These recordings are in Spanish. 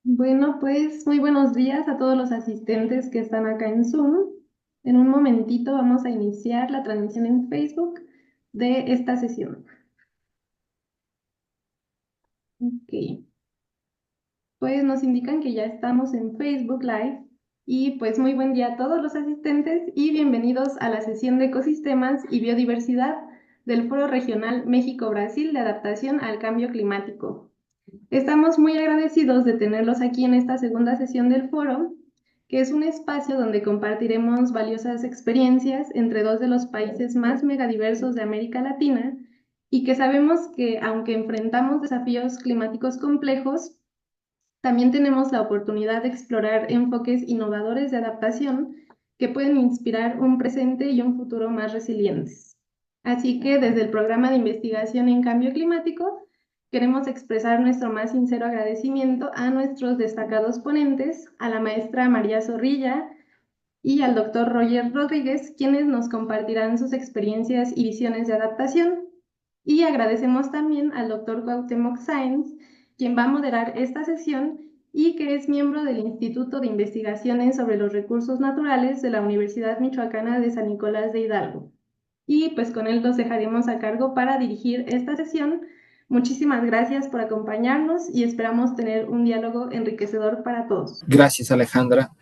Bueno, pues muy buenos días a todos los asistentes que están acá en Zoom. En un momentito vamos a iniciar la transmisión en Facebook de esta sesión. Ok, pues nos indican que ya estamos en Facebook Live y pues muy buen día a todos los asistentes y bienvenidos a la sesión de ecosistemas y biodiversidad del Foro Regional México-Brasil de Adaptación al Cambio Climático. Estamos muy agradecidos de tenerlos aquí en esta segunda sesión del foro, que es un espacio donde compartiremos valiosas experiencias entre dos de los países más megadiversos de América Latina y que sabemos que, aunque enfrentamos desafíos climáticos complejos, también tenemos la oportunidad de explorar enfoques innovadores de adaptación que pueden inspirar un presente y un futuro más resilientes. Así que desde el programa de investigación en cambio climático, queremos expresar nuestro más sincero agradecimiento a nuestros destacados ponentes, a la maestra María Zorrilla y al doctor Roger Rodríguez, quienes nos compartirán sus experiencias y visiones de adaptación. Y agradecemos también al doctor Cuauhtémoc Sáenz, quien va a moderar esta sesión y que es miembro del Instituto de Investigaciones sobre los Recursos Naturales de la Universidad Michoacana de San Nicolás de Hidalgo. Y pues con él los dejaremos a cargo para dirigir esta sesión. Muchísimas gracias por acompañarnos y esperamos tener un diálogo enriquecedor para todos. Gracias, Alejandra.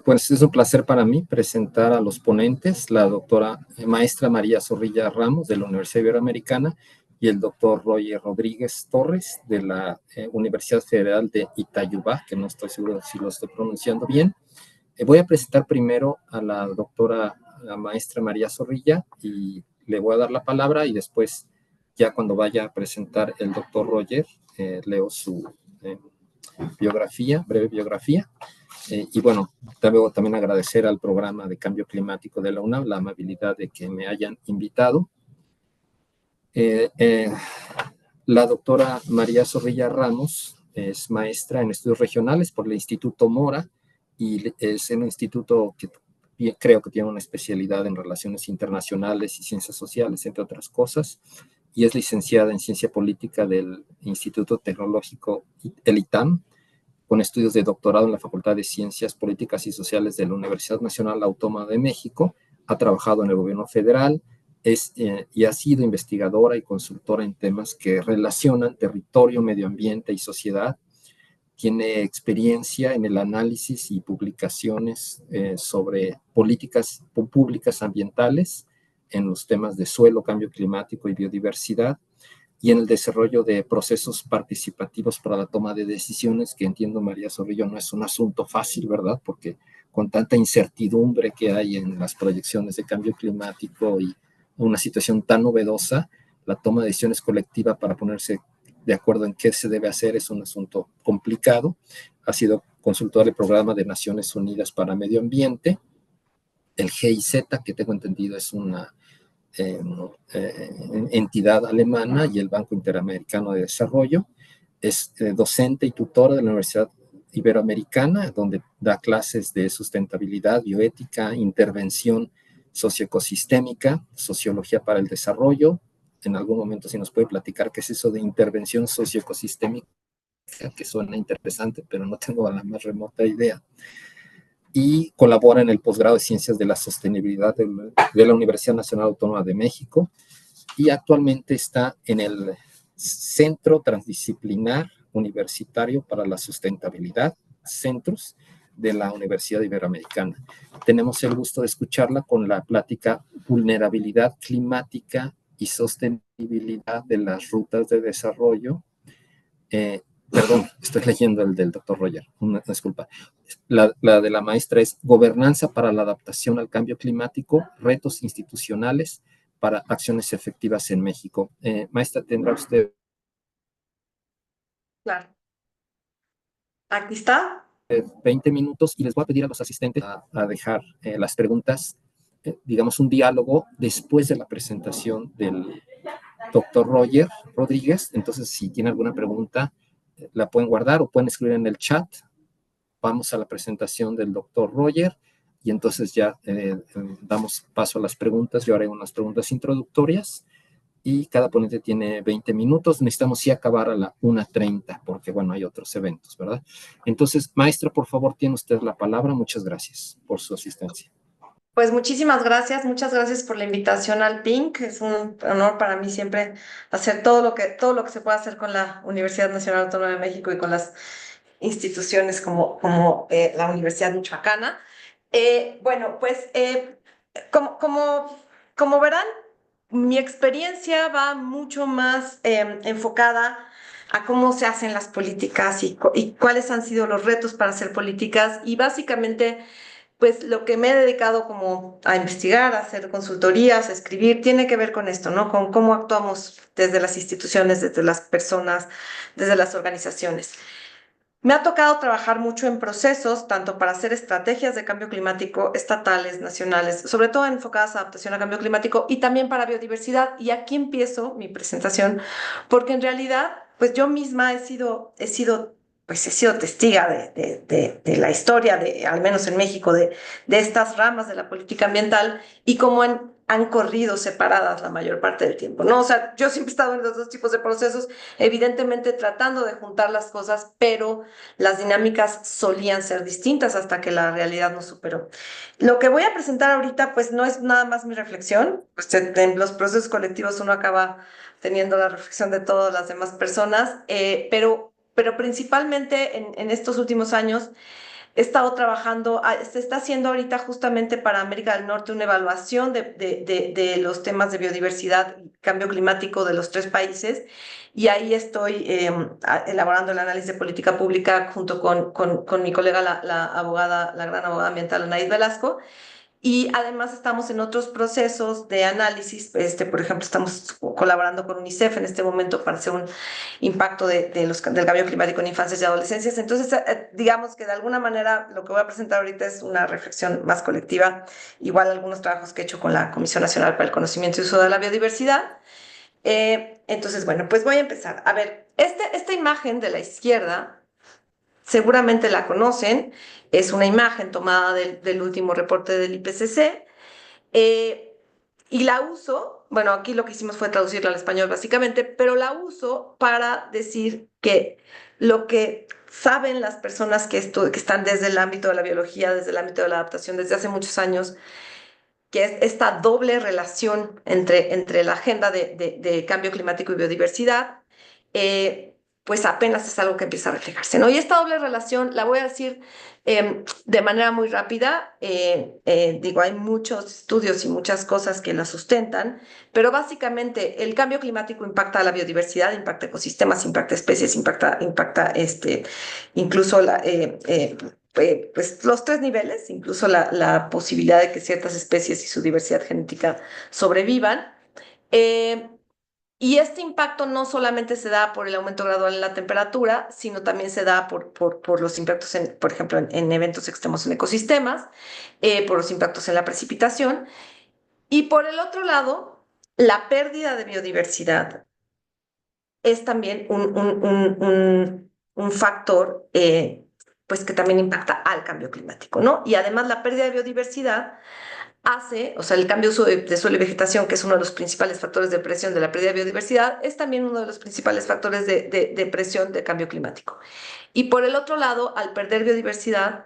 Pues es un placer para mí presentar a los ponentes, la doctora maestra María Zorrilla Ramos de la Universidad Iberoamericana y el doctor Roger Rodríguez Torres de la Universidad Federal de Itayubá, que no estoy seguro si lo estoy pronunciando bien. Voy a presentar primero a la doctora, la maestra María Zorrilla, y le voy a dar la palabra y después, ya cuando vaya a presentar el doctor Roger, leo su biografía, breve biografía. Y bueno, también agradecer al programa de cambio climático de la UNAM la amabilidad de que me hayan invitado. Eh, eh, la doctora María Zorrilla Ramos es maestra en estudios regionales por el Instituto Mora y es un instituto que creo que tiene una especialidad en relaciones internacionales y ciencias sociales, entre otras cosas, y es licenciada en ciencia política del Instituto Tecnológico, el ITAM, con estudios de doctorado en la Facultad de Ciencias Políticas y Sociales de la Universidad Nacional Autónoma de México. Ha trabajado en el gobierno federal y ha sido investigadora y consultora en temas que relacionan territorio, medio ambiente y sociedad. Tiene experiencia en el análisis y publicaciones sobre políticas públicas ambientales en los temas de suelo, cambio climático y biodiversidad, y en el desarrollo de procesos participativos para la toma de decisiones, que entiendo, María Zorrillo, no es un asunto fácil, ¿verdad? Porque con tanta incertidumbre que hay en las proyecciones de cambio climático y una situación tan novedosa, la toma de decisiones colectiva para ponerse de acuerdo en qué se debe hacer es un asunto complicado. Ha sido consultora del Programa de Naciones Unidas para Medio Ambiente, el GIZ, que tengo entendido es una entidad alemana, y el Banco Interamericano de Desarrollo. Es docente y tutora de la Universidad Iberoamericana, donde da clases de sustentabilidad, bioética, intervención socioecosistémica, sociología para el desarrollo. En algún momento, si nos puede platicar qué es eso de intervención socioecosistémica, que suena interesante, pero no tengo la más remota idea. Y colabora en el posgrado de Ciencias de la Sostenibilidad de la Universidad Nacional Autónoma de México, y actualmente está en el Centro Transdisciplinar Universitario para la Sustentabilidad, CENTRUS, de la Universidad Iberoamericana. Tenemos el gusto de escucharla con la plática Vulnerabilidad climática y sostenibilidad de las rutas de desarrollo. Perdón, estoy leyendo el del doctor Roger, una disculpa. La de la maestra es Gobernanza para la adaptación al cambio climático, retos institucionales para acciones efectivas en México. Maestra, ¿tendrá usted Claro. Aquí está. 20 minutos? Y les voy a pedir a los asistentes a dejar las preguntas, digamos, un diálogo después de la presentación del doctor Roger Rodríguez. Entonces, si tiene alguna pregunta, la pueden guardar o pueden escribir en el chat. Vamos a la presentación del doctor Roger y entonces ya damos paso a las preguntas. Yo haré unas preguntas introductorias y cada ponente tiene 20 minutos. Necesitamos sí acabar a la 1:30 porque, bueno, hay otros eventos, ¿verdad? Entonces, maestra, por favor, tiene usted la palabra. Muchas gracias por su asistencia. Pues muchas gracias por la invitación al PINC. Es un honor para mí siempre hacer todo lo que se pueda hacer con la Universidad Nacional Autónoma de México y con las instituciones como la Universidad Michoacana. Bueno, pues como, como, como verán, mi experiencia va mucho más enfocada a cómo se hacen las políticas y cuáles han sido los retos para hacer políticas y básicamente pues lo que me he dedicado como a investigar, a hacer consultorías, a escribir, tiene que ver con esto, ¿no? Con cómo actuamos desde las instituciones, desde las personas, desde las organizaciones. Me ha tocado trabajar mucho en procesos, tanto para hacer estrategias de cambio climático estatales, nacionales, sobre todo enfocadas a adaptación a cambio climático y también para biodiversidad. Y aquí empiezo mi presentación, porque en realidad, pues yo misma he sido testiga de la historia, al menos en México, de estas ramas de la política ambiental y cómo han corrido separadas la mayor parte del tiempo, ¿no? O sea, yo siempre he estado en los dos tipos de procesos, evidentemente tratando de juntar las cosas, pero las dinámicas solían ser distintas hasta que la realidad nos superó. Lo que voy a presentar ahorita, pues no es nada más mi reflexión, pues en los procesos colectivos uno acaba teniendo la reflexión de todas las demás personas, pero principalmente en estos últimos años he estado trabajando, se está haciendo ahorita justamente para América del Norte una evaluación de los temas de biodiversidad y cambio climático de los tres países y ahí estoy elaborando el análisis de política pública junto con mi colega, la abogada, la gran abogada ambiental Anaíd Velasco. Y además estamos en otros procesos de análisis, por ejemplo, estamos colaborando con UNICEF en este momento para hacer un impacto del cambio climático en infancias y adolescencias. Entonces, digamos que de alguna manera lo que voy a presentar ahorita es una reflexión más colectiva, igual algunos trabajos que he hecho con la Comisión Nacional para el Conocimiento y Uso de la Biodiversidad. Entonces, bueno, pues voy a empezar. A ver, esta imagen de la izquierda seguramente la conocen, es una imagen tomada del último reporte del IPCC, y la uso, bueno, aquí lo que hicimos fue traducirla al español básicamente, pero la uso para decir que lo que saben las personas que están desde el ámbito de la biología, desde el ámbito de la adaptación desde hace muchos años, que es esta doble relación entre la agenda de cambio climático y biodiversidad, pues apenas es algo que empieza a reflejarse, ¿no? Y esta doble relación, la voy a decir de manera muy rápida, digo, hay muchos estudios y muchas cosas que la sustentan, pero básicamente el cambio climático impacta a la biodiversidad, impacta ecosistemas, impacta especies, impacta incluso pues los tres niveles, incluso la posibilidad de que ciertas especies y su diversidad genética sobrevivan. Eh, y este impacto no solamente se da por el aumento gradual en la temperatura, sino también se da por los impactos, por ejemplo, en eventos extremos en ecosistemas, por los impactos en la precipitación. Y por el otro lado, la pérdida de biodiversidad es también un factor pues que también impacta al cambio climático, ¿no? Y además la pérdida de biodiversidad hace, o sea, el cambio de suelo y vegetación, que es uno de los principales factores de presión de la pérdida de biodiversidad, es también uno de los principales factores de presión de cambio climático. Y por el otro lado, al perder biodiversidad,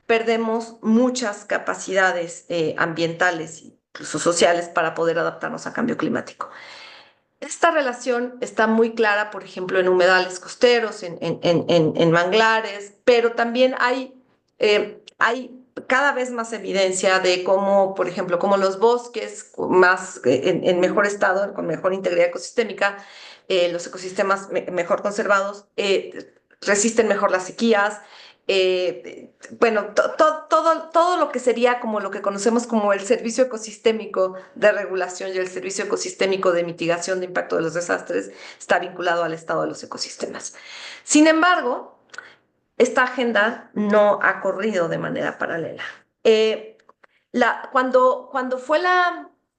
perdemos muchas capacidades ambientales e incluso sociales para poder adaptarnos a cambio climático. Esta relación está muy clara, por ejemplo, en humedales costeros, en manglares, pero también hay cada vez más evidencia de cómo, por ejemplo, cómo los bosques más en mejor estado, con mejor integridad ecosistémica, los ecosistemas mejor conservados, resisten mejor las sequías. Bueno, todo lo que sería como lo que conocemos como el servicio ecosistémico de regulación y el servicio ecosistémico de mitigación de impacto de los desastres está vinculado al estado de los ecosistemas. Sin embargo, esta agenda no ha corrido de manera paralela. Cuando fue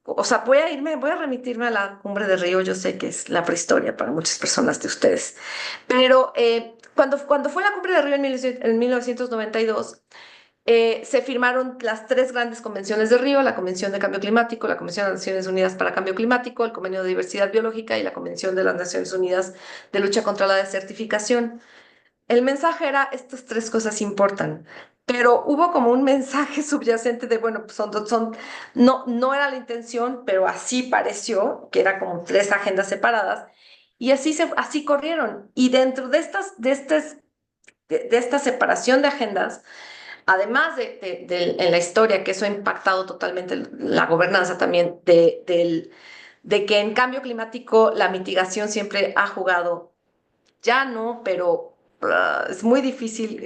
o sea, voy a remitirme a la Cumbre de Río, yo sé que es la prehistoria para muchas personas de ustedes, pero cuando fue la Cumbre de Río en 1992, Se firmaron las 3 grandes convenciones de Río, la Convención de Cambio Climático, la Convención de las Naciones Unidas para Cambio Climático, el Convenio de Diversidad Biológica y la Convención de las Naciones Unidas de Lucha contra la Desertificación. El mensaje era, estas 3 cosas importan, pero hubo como un mensaje subyacente de, bueno, pues no era la intención, pero así pareció, que era como 3 agendas separadas, y así corrieron. Y dentro de esta separación de agendas, además en la historia, que eso ha impactado totalmente la gobernanza también, de que en cambio climático la mitigación siempre ha jugado, ya no, pero es muy difícil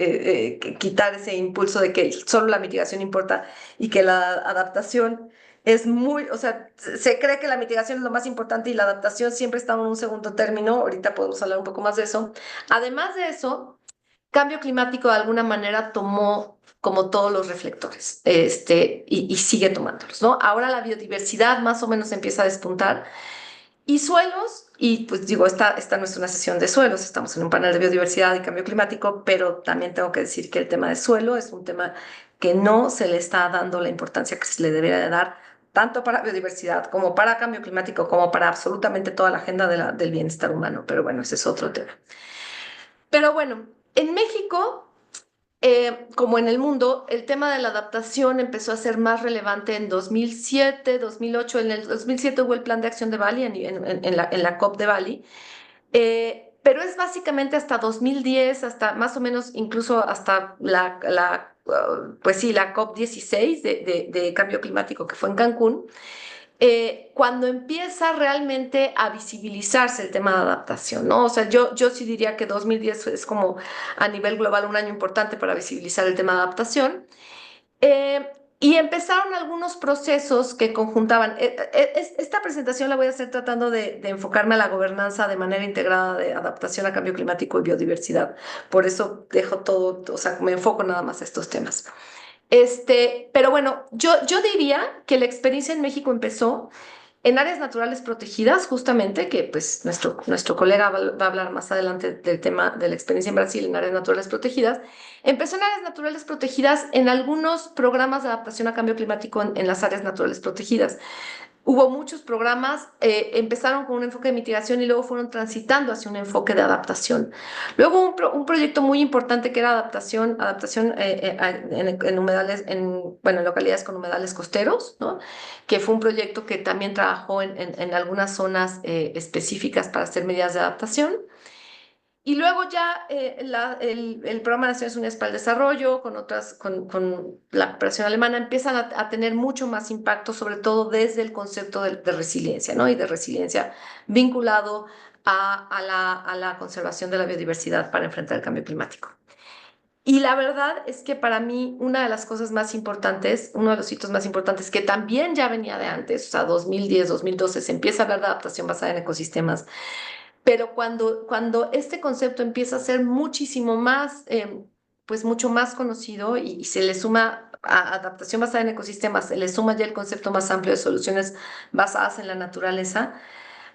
quitar ese impulso de que solo la mitigación importa y que la adaptación es muy, o sea, se cree que la mitigación es lo más importante y la adaptación siempre está en un segundo término. Ahorita podemos hablar un poco más de eso. Además de eso, cambio climático de alguna manera tomó como todos los reflectores, y sigue tomándolos, ¿no? Ahora la biodiversidad más o menos empieza a despuntar y suelos, y pues digo, esta no es una sesión de suelos, estamos en un panel de biodiversidad y cambio climático, pero también tengo que decir que el tema de suelo es un tema que no se le está dando la importancia que se le debería de dar, tanto para biodiversidad como para cambio climático, como para absolutamente toda la agenda del bienestar humano, pero bueno, ese es otro tema. Pero bueno, en México, como en el mundo, el tema de la adaptación empezó a ser más relevante en 2007, 2008. En el 2007 hubo el Plan de Acción de Bali, en la COP de Bali, pero es básicamente hasta 2010, hasta más o menos incluso hasta pues sí, la COP 16 de cambio climático que fue en Cancún, cuando empieza realmente a visibilizarse el tema de adaptación, ¿no? O sea, yo sí diría que 2010 es como a nivel global un año importante para visibilizar el tema de adaptación. Y empezaron algunos procesos que conjuntaban. Esta presentación la voy a hacer tratando de enfocarme a la gobernanza de manera integrada de adaptación a cambio climático y biodiversidad. Por eso dejo todo, o sea, me enfoco nada más a estos temas. Pero bueno, yo diría que la experiencia en México empezó en áreas naturales protegidas, justamente, que pues nuestro colega va a hablar más adelante del tema de la experiencia en Brasil en áreas naturales protegidas. Empezó en áreas naturales protegidas en algunos programas de adaptación a cambio climático en las áreas naturales protegidas. Hubo muchos programas, empezaron con un enfoque de mitigación y luego fueron transitando hacia un enfoque de adaptación. Luego un proyecto muy importante que era adaptación en humedales, bueno, en localidades con humedales costeros, ¿no? Que fue un proyecto que también trabajó en algunas zonas específicas para hacer medidas de adaptación. Y luego ya el Programa de Naciones Unidas para el Desarrollo, con la cooperación alemana, empiezan a tener mucho más impacto, sobre todo desde el concepto de resiliencia, ¿no? Y de resiliencia vinculado a la conservación de la biodiversidad para enfrentar el cambio climático. Y la verdad es que para mí una de las cosas más importantes, uno de los hitos más importantes que también ya venía de antes, o sea, 2010, 2012, se empieza a hablar de adaptación basada en ecosistemas, pero cuando este concepto empieza a ser muchísimo más, pues mucho más conocido y se le suma a adaptación basada en ecosistemas, se le suma ya el concepto más amplio de soluciones basadas en la naturaleza,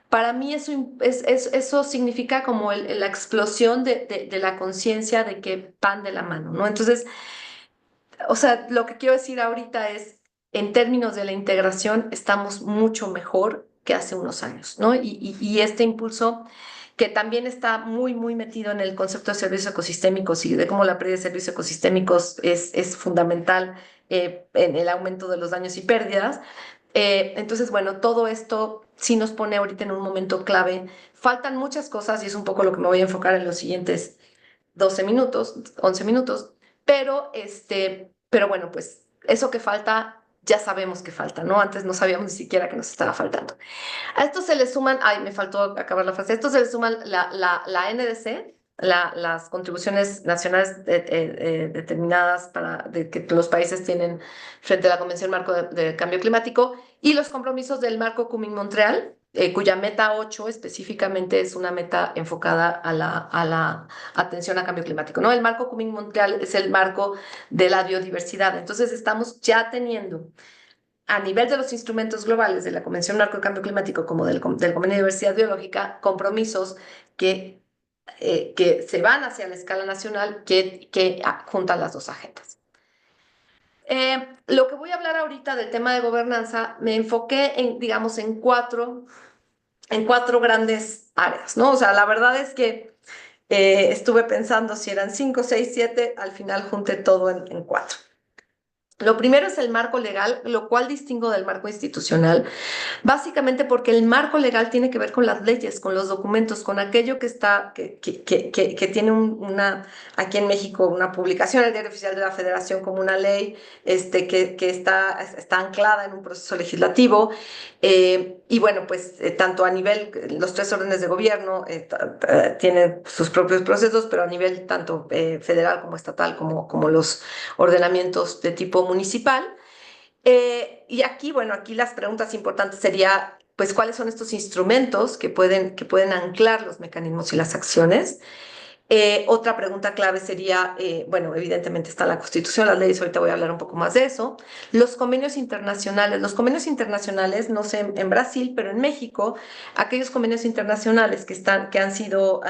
para mí eso significa como la explosión de la conciencia de que van de la mano, ¿no? Entonces, o sea, lo que quiero decir ahorita es, en términos de la integración, estamos mucho mejor que hace unos años, ¿no? Y este impulso que también está muy, muy metido en el concepto de servicios ecosistémicos y de cómo la pérdida de servicios ecosistémicos es fundamental en el aumento de los daños y pérdidas. Entonces, bueno, todo esto sí nos pone ahorita en un momento clave. Faltan muchas cosas y es un poco lo que me voy a enfocar en los siguientes 12 minutos, 11 minutos, pero bueno, pues eso que falta, ya sabemos que falta, ¿no? Antes no sabíamos ni siquiera que nos estaba faltando. A esto se le suman, ay, me faltó acabar la frase, a esto se le suman la NDC, las contribuciones nacionales determinadas de que los países tienen frente a la Convención Marco de Cambio Climático y los compromisos del Marco Cumín-Montreal, cuya meta 8 específicamente es una meta enfocada a la atención a cambio climático, ¿no? El Marco Cumín-Montreal es el marco de la biodiversidad, entonces estamos ya teniendo a nivel de los instrumentos globales de la Convención Marco de Cambio Climático como del Convenio de Diversidad Biológica, compromisos que se van hacia la escala nacional que juntan las dos agendas. Lo que voy a hablar ahorita del tema de gobernanza, me enfoqué en, digamos, en cuatro grandes áreas, ¿no? O sea, la verdad es que estuve pensando si eran cinco, seis, siete, al final junté todo en cuatro. Lo primero es el marco legal, lo cual distingo del marco institucional. Básicamente porque el marco legal tiene que ver con las leyes, con los documentos, con aquello que está, que tiene aquí en México, una publicación en el Diario Oficial de la Federación como una ley, que está anclada en un proceso legislativo. Y bueno, pues tanto a nivel, los tres órdenes de gobierno tienen sus propios procesos, pero a nivel tanto federal como estatal, como los ordenamientos de tipo municipal. Y aquí, bueno, aquí las preguntas importantes sería, pues, ¿cuáles son estos instrumentos que pueden anclar los mecanismos y las acciones? Otra pregunta clave sería, bueno, evidentemente está la Constitución, las leyes, ahorita voy a hablar un poco más de eso. Los convenios internacionales. Los convenios internacionales, no sé en Brasil, pero en México, aquellos convenios internacionales que han sido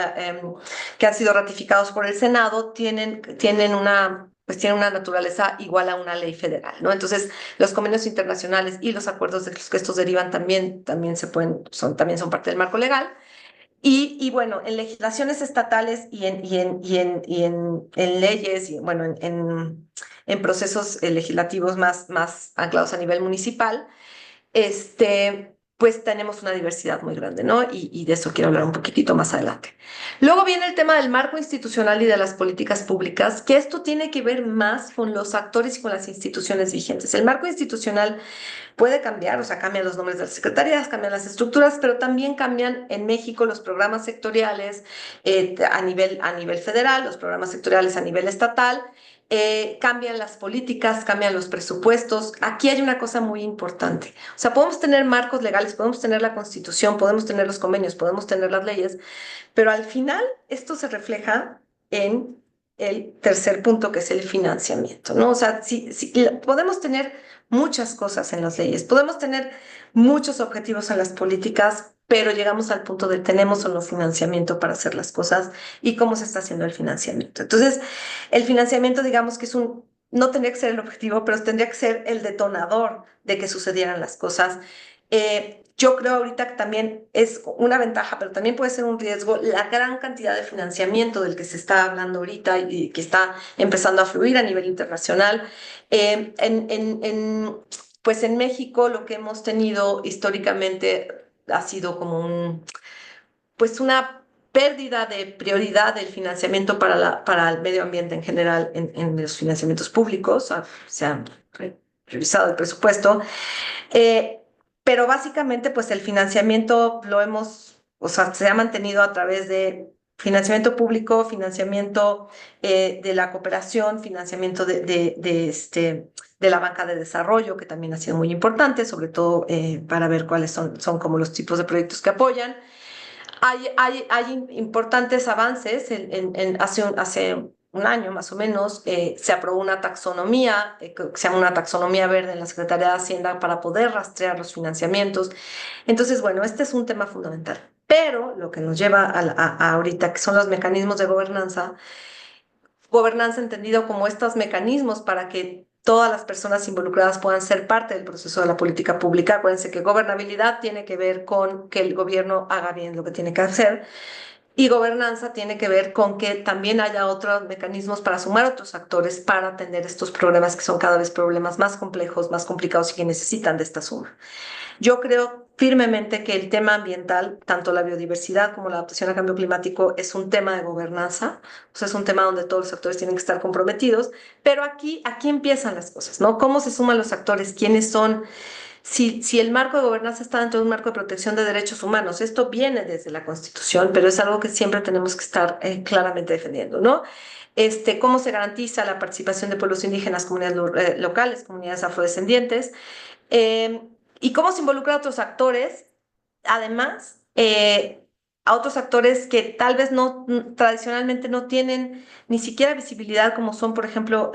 ratificados por el Senado tienen una naturaleza igual a una ley federal, ¿no? Entonces, los convenios internacionales y los acuerdos de los que estos derivan también son parte del marco legal. Y bueno, en legislaciones estatales y en leyes, y bueno, en procesos legislativos más anclados a nivel municipal, pues tenemos una diversidad muy grande, ¿no? Y de eso quiero hablar un poquitito más adelante. Luego viene el tema del marco institucional y de las políticas públicas, que esto tiene que ver más con los actores y con las instituciones vigentes. El marco institucional puede cambiar, o sea, cambian los nombres de las secretarías, cambian las estructuras, pero también cambian en México los programas sectoriales a nivel federal, los programas sectoriales a nivel estatal, cambian las políticas, cambian los presupuestos. Aquí hay una cosa muy importante. O sea, podemos tener marcos legales, podemos tener la Constitución, podemos tener los convenios, podemos tener las leyes, pero al final esto se refleja en el tercer punto, que es el financiamiento, ¿no? O sea, podemos tener muchas cosas en las leyes, podemos tener muchos objetivos en las políticas, pero llegamos al punto de tenemos o no financiamiento para hacer las cosas y cómo se está haciendo el financiamiento. Entonces, el financiamiento, digamos que no tendría que ser el objetivo, pero tendría que ser el detonador de que sucedieran las cosas. Yo creo ahorita que también es una ventaja, pero también puede ser un riesgo la gran cantidad de financiamiento del que se está hablando ahorita y que está empezando a fluir a nivel internacional. Pues en México lo que hemos tenido históricamente ha sido como pues una pérdida de prioridad del financiamiento para el medio ambiente en general en los financiamientos públicos. Se ha revisado el presupuesto. Eh, pero básicamente, pues el financiamiento o sea, se ha mantenido a través de financiamiento público, financiamiento de la cooperación, financiamiento de la banca de desarrollo, que también ha sido muy importante, sobre todo para ver cuáles son como los tipos de proyectos que apoyan. Hay importantes avances. Hace un año más o menos se aprobó una taxonomía, que se llama una taxonomía verde en la Secretaría de Hacienda para poder rastrear los financiamientos. Entonces, bueno, este es un tema fundamental. Pero lo que nos lleva a ahorita, que son los mecanismos de gobernanza entendido como estos mecanismos para que todas las personas involucradas puedan ser parte del proceso de la política pública. Acuérdense que gobernabilidad tiene que ver con que el gobierno haga bien lo que tiene que hacer, y gobernanza tiene que ver con que también haya otros mecanismos para sumar otros actores para atender estos problemas que son cada vez problemas más complejos, más complicados y que necesitan de esta suma. Yo creo firmemente que el tema ambiental, tanto la biodiversidad como la adaptación al cambio climático, es un tema de gobernanza, o sea, es un tema donde todos los actores tienen que estar comprometidos, pero aquí empiezan las cosas, ¿no? ¿Cómo se suman los actores? ¿Quiénes son? Si el marco de gobernanza está dentro de un marco de protección de derechos humanos, esto viene desde la Constitución, pero es algo que siempre tenemos que estar claramente defendiendo, ¿no? ¿Cómo se garantiza la participación de pueblos indígenas, comunidades locales, comunidades afrodescendientes? Eh, y cómo se involucra a otros actores, además, a otros actores que tal vez tradicionalmente no tienen ni siquiera visibilidad, como son, por ejemplo,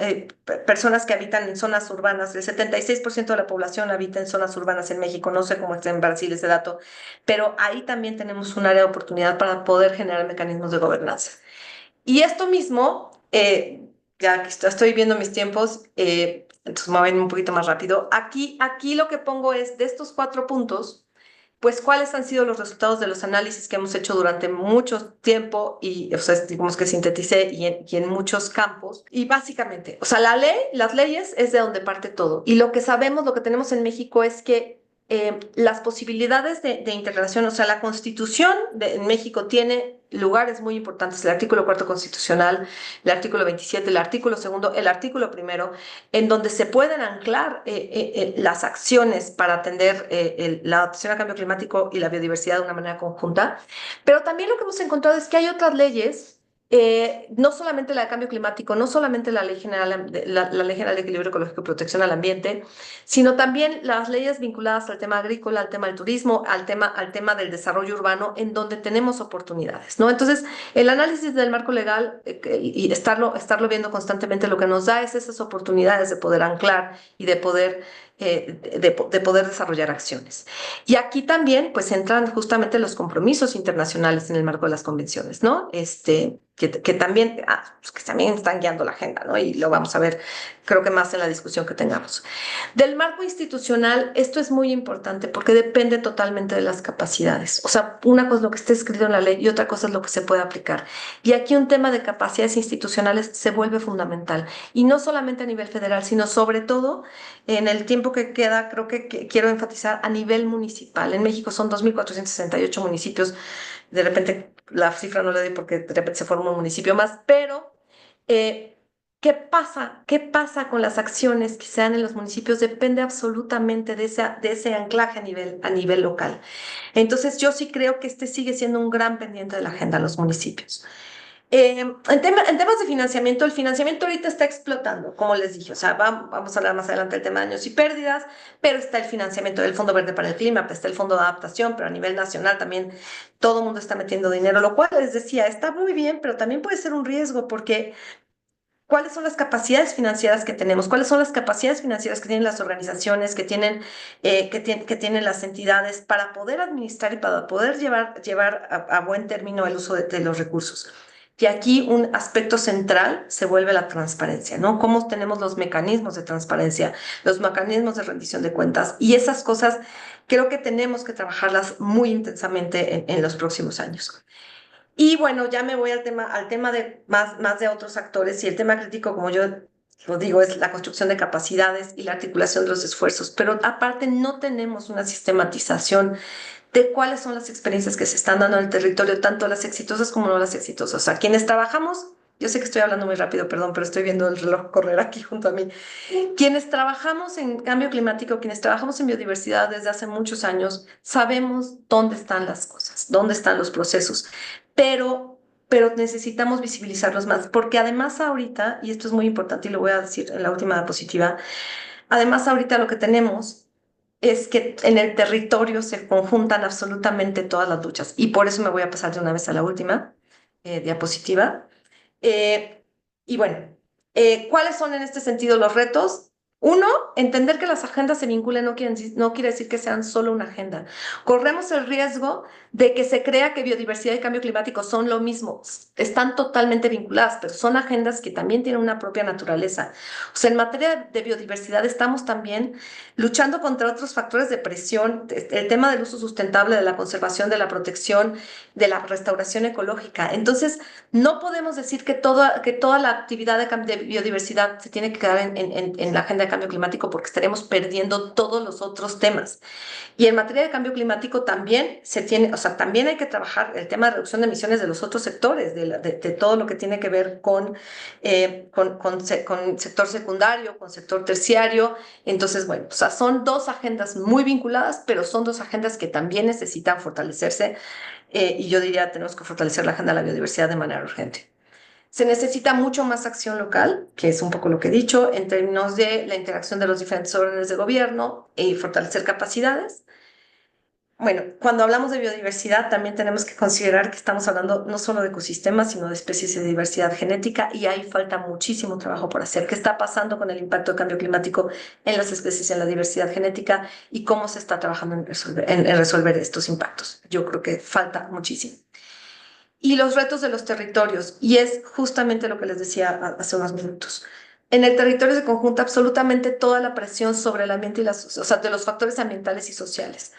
personas que habitan en zonas urbanas. El 76% de la población habita en zonas urbanas en México, no sé cómo está en Brasil ese dato, pero ahí también tenemos un área de oportunidad para poder generar mecanismos de gobernanza. Y esto mismo, ya que estoy viendo mis tiempos, entonces me voy a ir un poquito más rápido. Aquí lo que pongo es, de estos 4 puntos, pues cuáles han sido los resultados de los análisis que hemos hecho durante mucho tiempo y, o sea, digamos que sinteticé y en muchos campos. Y básicamente, o sea, las leyes es de donde parte todo. Y lo que sabemos, lo que tenemos en México es que las posibilidades de integración, o sea, la Constitución en México tiene lugares muy importantes, el artículo 4 constitucional, el artículo 27, el artículo 2, el artículo 1, en donde se pueden anclar las acciones para atender la adaptación al cambio climático y la biodiversidad de una manera conjunta. Pero también lo que hemos encontrado es que hay otras leyes, no solamente la de cambio climático, no solamente la Ley General, la Ley General de Equilibrio Ecológico y Protección al Ambiente, sino también las leyes vinculadas al tema agrícola, al tema del turismo, al tema del desarrollo urbano, en donde tenemos oportunidades, ¿no? Entonces, el análisis del marco legal y estarlo viendo constantemente lo que nos da es esas oportunidades de poder anclar y de poder desarrollar acciones. Y aquí también pues entran justamente los compromisos internacionales en el marco de las convenciones, ¿no? Que también, pues, que también están guiando la agenda, ¿no? Y lo vamos a ver, creo que más en la discusión que tengamos. Del marco institucional, esto es muy importante porque depende totalmente de las capacidades. O sea, una cosa es lo que está escrito en la ley y otra cosa es lo que se puede aplicar. Y aquí un tema de capacidades institucionales se vuelve fundamental. Y no solamente a nivel federal, sino sobre todo en el tiempo que queda, creo que quiero enfatizar a nivel municipal. En México son 2.468 municipios. De repente la cifra no le doy porque de repente se forma un municipio más, pero ¿qué pasa? ¿Qué pasa con las acciones que se dan en los municipios? Depende absolutamente de ese anclaje a nivel local. Entonces, yo sí creo que sigue siendo un gran pendiente de la agenda de los municipios. En temas de financiamiento, el financiamiento ahorita está explotando, como les dije, o sea, vamos a hablar más adelante del tema de daños y pérdidas, pero está el financiamiento del Fondo Verde para el Clima, pues está el Fondo de Adaptación, pero a nivel nacional también todo el mundo está metiendo dinero, lo cual les decía, está muy bien, pero también puede ser un riesgo porque ¿cuáles son las capacidades financieras que tenemos? ¿Cuáles son las capacidades financieras que tienen las organizaciones, que tienen las entidades para poder administrar y para poder llevar a buen término el uso de los recursos? Y aquí un aspecto central se vuelve la transparencia, ¿no? Cómo tenemos los mecanismos de transparencia, los mecanismos de rendición de cuentas y esas cosas creo que tenemos que trabajarlas muy intensamente en los próximos años. Y bueno, ya me voy al tema de más de otros actores y el tema crítico, como yo lo digo, es la construcción de capacidades y la articulación de los esfuerzos, pero aparte no tenemos una sistematización de cuáles son las experiencias que se están dando en el territorio, tanto las exitosas como no las exitosas. O sea, quienes trabajamos, yo sé que estoy hablando muy rápido, perdón, pero estoy viendo el reloj correr aquí junto a mí. Quienes trabajamos en cambio climático, quienes trabajamos en biodiversidad desde hace muchos años, sabemos dónde están las cosas, dónde están los procesos, pero necesitamos visibilizarlos más, porque además ahorita, y esto es muy importante y lo voy a decir en la última diapositiva, además ahorita lo que tenemos es que en el territorio se conjuntan absolutamente todas las luchas, y por eso me voy a pasar de una vez a la última diapositiva. Eh, y bueno, ¿cuáles son en este sentido los retos? Uno, entender que las agendas se vinculen no quiere decir que sean solo una agenda. Corremos el riesgo de que se crea que biodiversidad y cambio climático son lo mismo. Están totalmente vinculadas, pero son agendas que también tienen una propia naturaleza. O sea, en materia de biodiversidad estamos también luchando contra otros factores de presión, el tema del uso sustentable, de la conservación, de la protección, de la restauración ecológica. Entonces, no podemos decir que toda la actividad de biodiversidad se tiene que quedar en la agenda de cambio climático porque estaremos perdiendo todos los otros temas. Y en materia de cambio climático también también hay que trabajar el tema de reducción de emisiones de los otros sectores, de todo lo que tiene que ver con sector secundario, con sector terciario. Entonces, bueno, o sea, son dos agendas muy vinculadas, pero son dos agendas que también necesitan fortalecerse. Y yo diría, tenemos que fortalecer la agenda de la biodiversidad de manera urgente. Se necesita mucho más acción local, que es un poco lo que he dicho, en términos de la interacción de los diferentes órdenes de gobierno y fortalecer capacidades. Bueno, cuando hablamos de biodiversidad también tenemos que considerar que estamos hablando no solo de ecosistemas, sino de especies de diversidad genética y ahí falta muchísimo trabajo por hacer. ¿Qué está pasando con el impacto del cambio climático en las especies y en la diversidad genética y cómo se está trabajando en resolver estos impactos? Yo creo que falta muchísimo. Y los retos de los territorios, y es justamente lo que les decía hace unos minutos. en el territorio se conjunta absolutamente toda la presión sobre el ambiente y o sea, de los factores ambientales y sociales.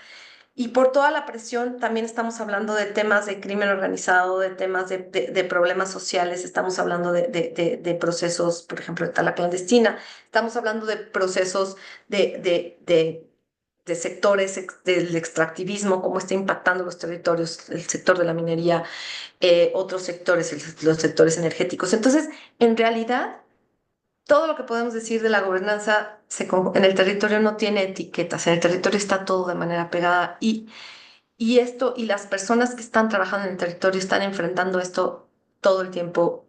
Y por toda la presión también estamos hablando de temas de crimen organizado, de temas de problemas sociales, estamos hablando de procesos, por ejemplo, de tala clandestina, estamos hablando de procesos de sectores del extractivismo, cómo está impactando los territorios, el sector de la minería, otros sectores, los sectores energéticos. Entonces, en realidad, todo lo que podemos decir de la gobernanza en el territorio no tiene etiquetas, en el territorio está todo de manera pegada y esto y las personas que están trabajando en el territorio están enfrentando esto todo el tiempo,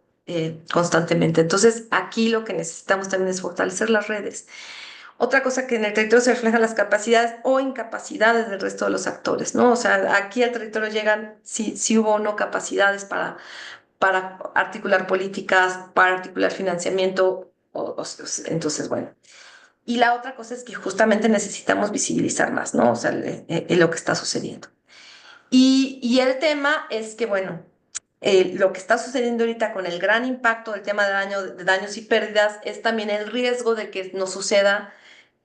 constantemente. Entonces, aquí lo que necesitamos también es fortalecer las redes. Otra cosa que en el territorio se reflejan las capacidades o incapacidades del resto de los actores, ¿no? O sea, aquí al territorio llegan si hubo o no capacidades para articular políticas, para articular financiamiento, entonces, bueno. Y la otra cosa es que justamente necesitamos visibilizar más, ¿no? O sea, lo que está sucediendo. Y el tema es que, bueno, lo que está sucediendo ahorita con el gran impacto del tema de daños y pérdidas es también el riesgo de que nos suceda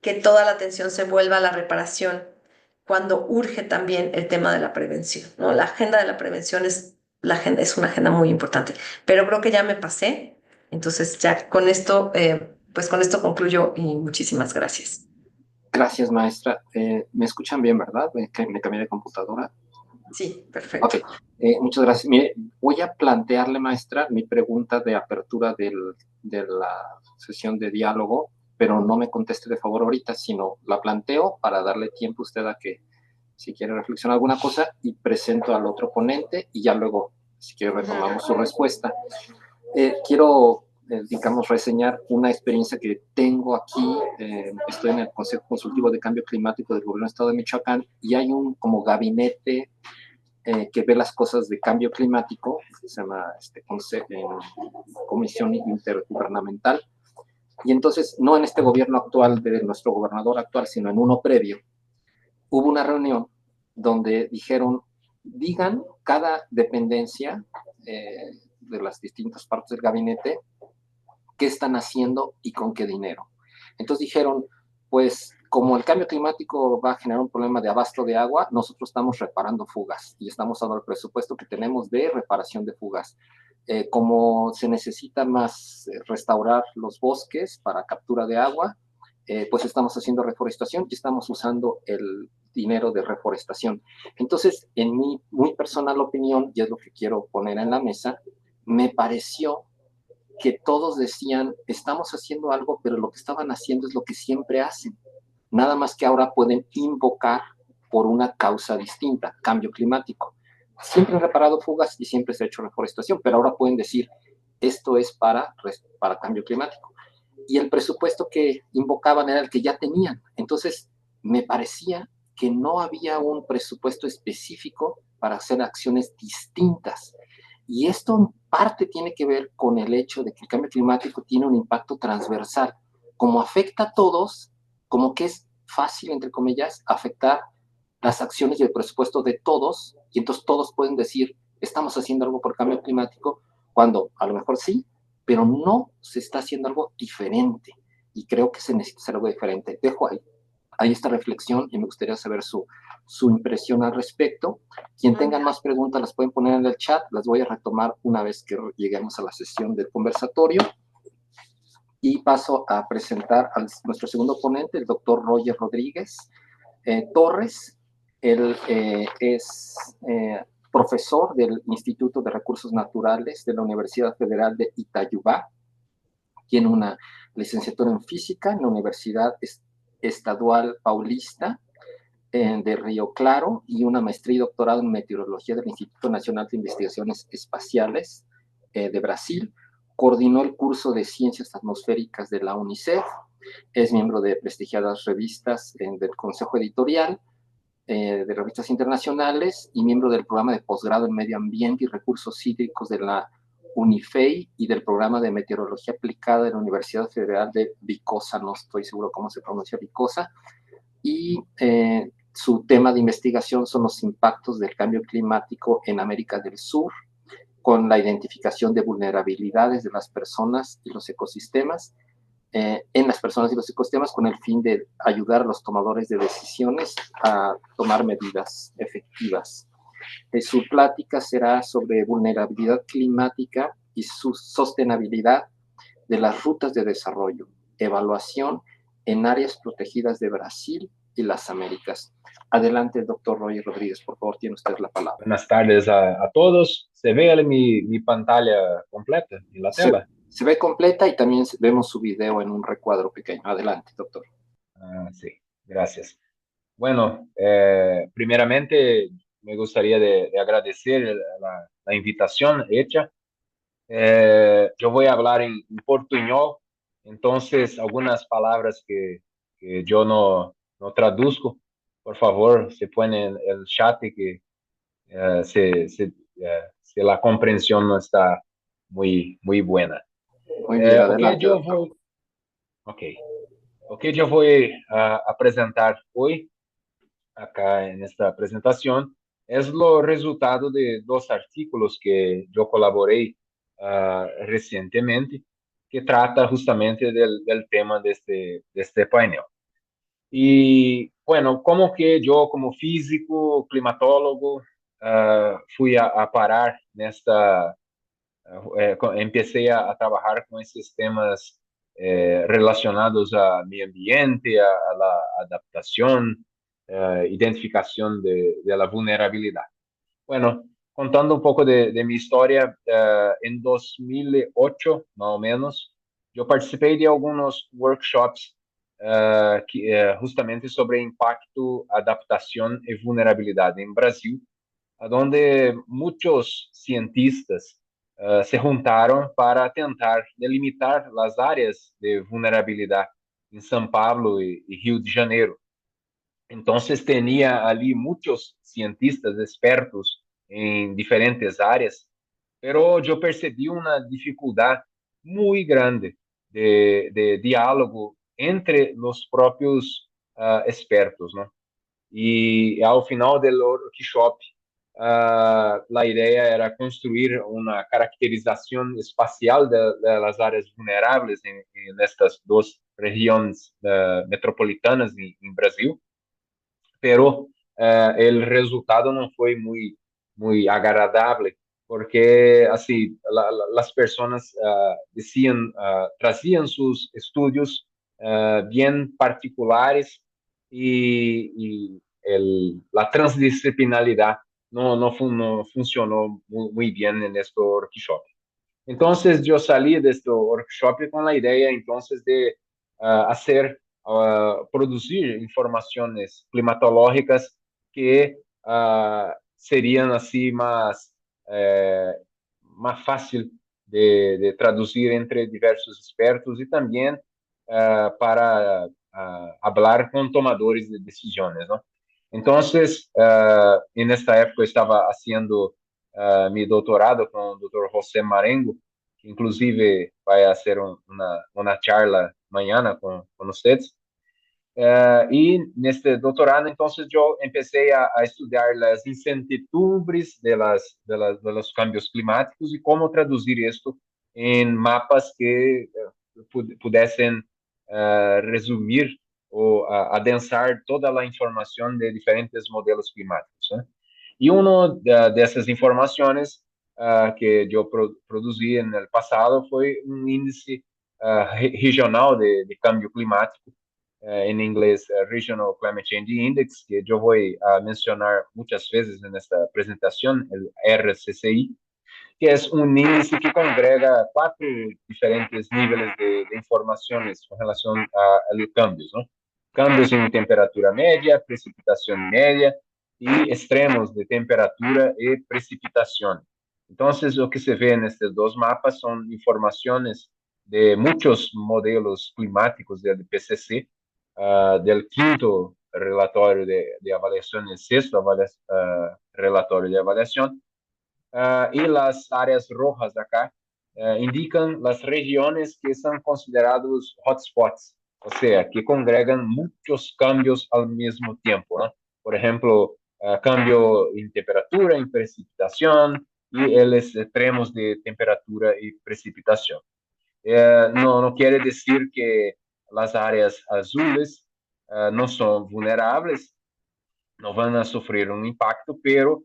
que toda la atención se vuelva a la reparación cuando urge también el tema de la prevención, ¿no? La agenda de la prevención es una agenda muy importante, pero creo que ya me pasé, entonces ya con esto, pues con esto concluyo y muchísimas gracias. Gracias, maestra. ¿Me escuchan bien, verdad? Me cambié de computadora. Sí, perfecto. Ok, muchas gracias. Mire, voy a plantearle, maestra, mi pregunta de apertura de la sesión de diálogo, pero no me conteste de favor ahorita, sino la planteo para darle tiempo a usted a que, si quiere reflexionar alguna cosa, y presento al otro ponente y ya luego, si quiere, retomamos su respuesta. Quiero, digamos, reseñar una experiencia que tengo aquí. Estoy en el Consejo Consultivo de Cambio Climático del Gobierno del Estado de Michoacán y hay un como gabinete que ve las cosas de cambio climático, que se llama Comisión Intergubernamental. Y entonces, no en este gobierno actual de nuestro gobernador actual, sino en uno previo, hubo una reunión donde dijeron, digan cada dependencia de las distintas partes del gabinete qué están haciendo y con qué dinero. Entonces dijeron, pues como el cambio climático va a generar un problema de abasto de agua, nosotros estamos reparando fugas y estamos dando el presupuesto que tenemos de reparación de fugas. Como se necesita más restaurar los bosques para captura de agua, pues estamos haciendo reforestación y estamos usando el dinero de reforestación. Entonces, en mi muy personal opinión, y es lo que quiero poner en la mesa, me pareció que todos decían, estamos haciendo algo, pero lo que estaban haciendo es lo que siempre hacen. Nada más que ahora pueden invocar por una causa distinta, cambio climático. Siempre han reparado fugas y siempre se ha hecho reforestación, pero ahora pueden decir, esto es para cambio climático. Y el presupuesto que invocaban era el que ya tenían. Entonces, me parecía que no había un presupuesto específico para hacer acciones distintas. Y esto en parte tiene que ver con el hecho de que el cambio climático tiene un impacto transversal. Como afecta a todos, como que es fácil, entre comillas, afectar las acciones y el presupuesto de todos, y entonces todos pueden decir, estamos haciendo algo por cambio climático, cuando a lo mejor sí, pero no se está haciendo algo diferente. Y creo que se necesita hacer algo diferente. Dejo ahí esta reflexión y me gustaría saber su impresión al respecto. Quien tenga más preguntas las pueden poner en el chat, las voy a retomar una vez que lleguemos a la sesión del conversatorio. Y paso a presentar a nuestro segundo ponente, el doctor Roger Rodríguez Torres. Él es profesor del Instituto de Recursos Naturales de la Universidad Federal de Itayubá. Tiene una licenciatura en física en la Universidad Estadual Paulista de Río Claro y una maestría y doctorado en meteorología del Instituto Nacional de Investigaciones Espaciales de Brasil. Coordinó el curso de Ciencias Atmosféricas de la UNICEF. Es miembro de prestigiadas revistas del Consejo Editorial de revistas internacionales y miembro del programa de posgrado en Medio Ambiente y Recursos Hídricos de la UNIFEI y del programa de Meteorología Aplicada de la Universidad Federal de Vicosa, no estoy seguro cómo se pronuncia Vicosa, y su tema de investigación son los impactos del cambio climático en América del Sur, con la identificación de vulnerabilidades de las personas y los ecosistemas, en las personas y los ecosistemas con el fin de ayudar a los tomadores de decisiones a tomar medidas efectivas. Su plática será sobre vulnerabilidad climática y su sostenibilidad de las rutas de desarrollo, evaluación en áreas protegidas de Brasil y las Américas. Adelante, doctor Roy Rodríguez, por favor, tiene usted la palabra. Buenas tardes a todos. ¿Se ve mi pantalla completa en la tela? Se ve completa y también vemos su video en un recuadro pequeño. Adelante, doctor. Sí, gracias. Bueno, primeramente me gustaría de agradecer la invitación hecha. Yo voy a hablar en portuñol, entonces algunas palabras que yo no traduzco, por favor, se ponen en el chat que si la comprensión no está muy buena. Muy bien, adelante, Ok, yo voy a presentar hoy, acá en esta presentación, es lo resultado de dos artículos que yo colaboré recientemente, que trata justamente del tema de este panel. Y bueno, como que yo como físico, climatólogo, fui a parar nesta... empecé a trabajar con estos temas relacionados a medio ambiente, a la adaptación, identificación de la vulnerabilidad. Bueno, contando un poco de mi historia, en 2008, más o menos, yo participé de algunos workshops justamente sobre impacto, adaptación y vulnerabilidad en Brasil, donde muchos cientistas se juntaron para tentar delimitar las áreas de vulnerabilidad en São Paulo y Rio de Janeiro. Entonces tenía allí muchos cientistas expertos en diferentes áreas, pero yo percibí una dificultad muy grande de diálogo entre los propios expertos, ¿no? Y al final del workshop, la idea era construir una caracterización espacial de las áreas vulnerables en estas dos regiones metropolitanas en Brasil, pero el resultado no fue muy agradable, porque así las personas decían, trazían sus estudios bien particulares y la transdisciplinaridad no funcionó muy bien en este workshop. Entonces yo salí de este workshop con la idea entonces de producir informaciones climatológicas que serían así más fácil de traducir entre diversos expertos y también para hablar con tomadores de decisiones, ¿no? Entonces, en esta época estaba haciendo mi doctorado con el doctor José Marengo, que inclusive va a hacer una charla mañana con ustedes. Y en este doctorado, entonces yo empecé a estudiar las incertidumbres de los cambios climáticos y cómo traducir esto en mapas que pudiesen resumir o adensar toda la información de diferentes modelos climáticos, ¿eh? Y una de esas informaciones que yo producí en el pasado fue un índice regional de cambio climático, en inglés Regional Climate Change Index, que yo voy a mencionar muchas veces en esta presentación, el RCCI, que es un índice que congrega cuatro diferentes niveles de informaciones con relación a los cambios, ¿no? Cambios en temperatura media, precipitación media y extremos de temperatura y precipitación. Entonces, lo que se ve en estos dos mapas son informaciones de muchos modelos climáticos del IPCC, del quinto relatorio de avaliación, el sexto relatorio de avaliación, y las áreas rojas de acá indican las regiones que son considerados hotspots, o sea, que congregan muchos cambios al mismo tiempo, ¿no? Por ejemplo, cambio en temperatura, en precipitación y los extremos de temperatura y precipitación. no quiere decir que las áreas azules no son vulnerables, no van a sufrir un impacto, pero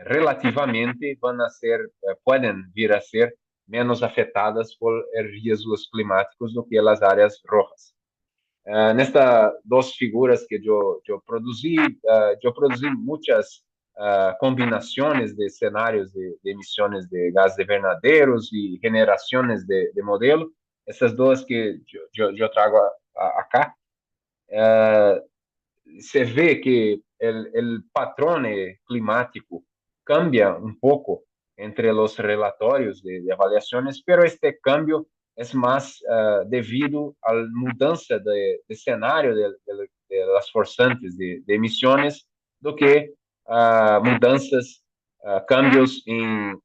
relativamente van a ser, pueden vir a ser menos afetadas por riesgos climáticos do que as áreas rojas. Nestas duas figuras que eu produzi muitas combinações de cenários de emissões de gases invernadeiros e generações de modelo. Essas duas que eu trago acá, se vê que o patrão climático cambia um pouco entre os relatórios de avaliações, pero este cambio es más debido a la mudanza de escenario de las forzantes de emisiones do que mudanças, cambios en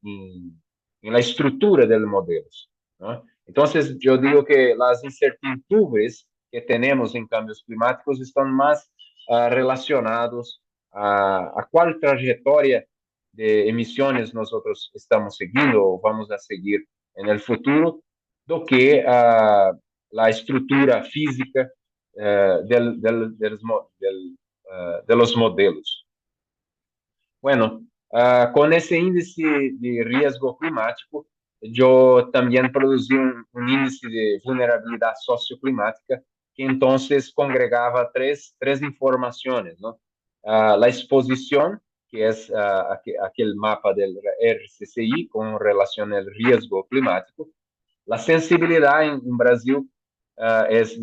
la estructura del modelo, ¿no? Entonces, yo digo que las incertidumbres que tenemos en cambios climáticos están más relacionados a cuál trayectoria de emisiones nosotros estamos seguindo o vamos a seguir en el futuro, do que a estrutura física de los modelos. Bueno, con ese índice de riesgo climático, yo también producí un índice de vulnerabilidad socioclimática que entonces congregaba tres informaciones, ¿no? La exposición, que es aquel mapa del RCCI con relación al riesgo climático. La sensibilidad en Brasil es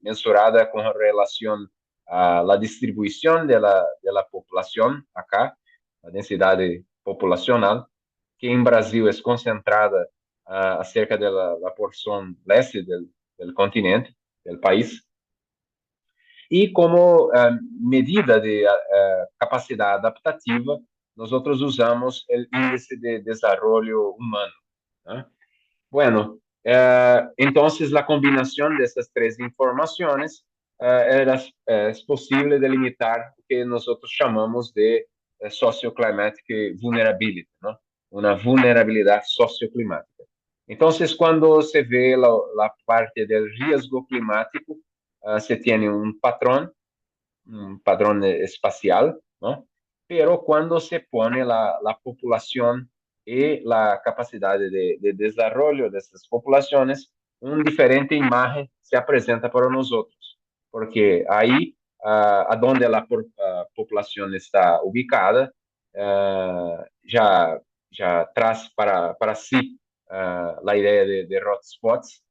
mensurada con relación a la distribución de la población acá, la densidad populacional, que en Brasil es concentrada acerca de la porción leste del continente, del país. Y como medida de capacidad adaptativa, nosotros usamos el índice de desarrollo humano, ¿no? Bueno, entonces la combinación de estas tres informaciones es posible delimitar lo que nosotros llamamos de socioclimatic vulnerability, ¿no? Una vulnerabilidad socioclimática. Entonces, cuando se ve la parte del riesgo climático, se tiene un patrón espacial, ¿no? Pero cuando se pone la población y la capacidad de desarrollo de estas poblaciones, una diferente imagen se presenta para nosotros, porque ahí, a donde la población está ubicada, ya traz para sí la idea de hotspots,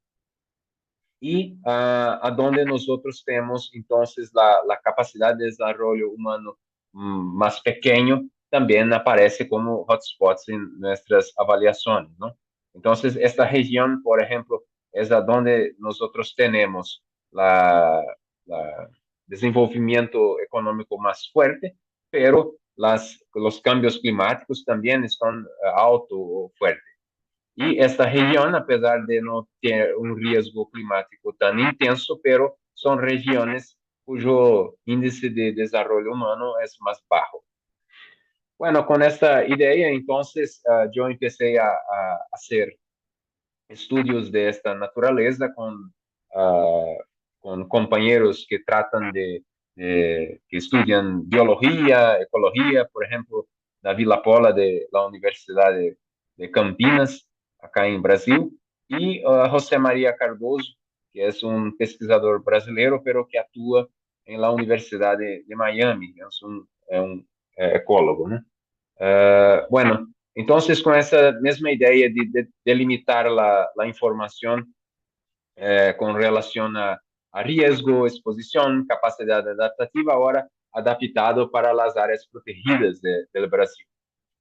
y a donde nosotros tenemos entonces la capacidad de desarrollo humano más pequeño, también aparece como hotspots en nuestras avaliaciones, ¿no? Entonces, esta región, por ejemplo, es a donde nosotros tenemos la desenvolvimiento económico más fuerte, pero los cambios climáticos también están alto o fuertes. Y esta región, a pesar de no tener un riesgo climático tan intenso, pero son regiones cuyo índice de desarrollo humano es más bajo. Bueno, con esta idea, entonces, yo empecé a hacer estudios de esta naturaleza con compañeros que tratan que estudian biología, ecología, por ejemplo, David Lapola de la Universidad de Campinas, acá en Brasil, y José María Cardoso, que es un pesquisador brasileño, pero que actúa en la Universidad de Miami, es un ecólogo, ¿no? Bueno, entonces con esa misma idea de delimitar la información con relación a riesgo, exposición, capacidad adaptativa, ahora adaptado para las áreas protegidas del Brasil.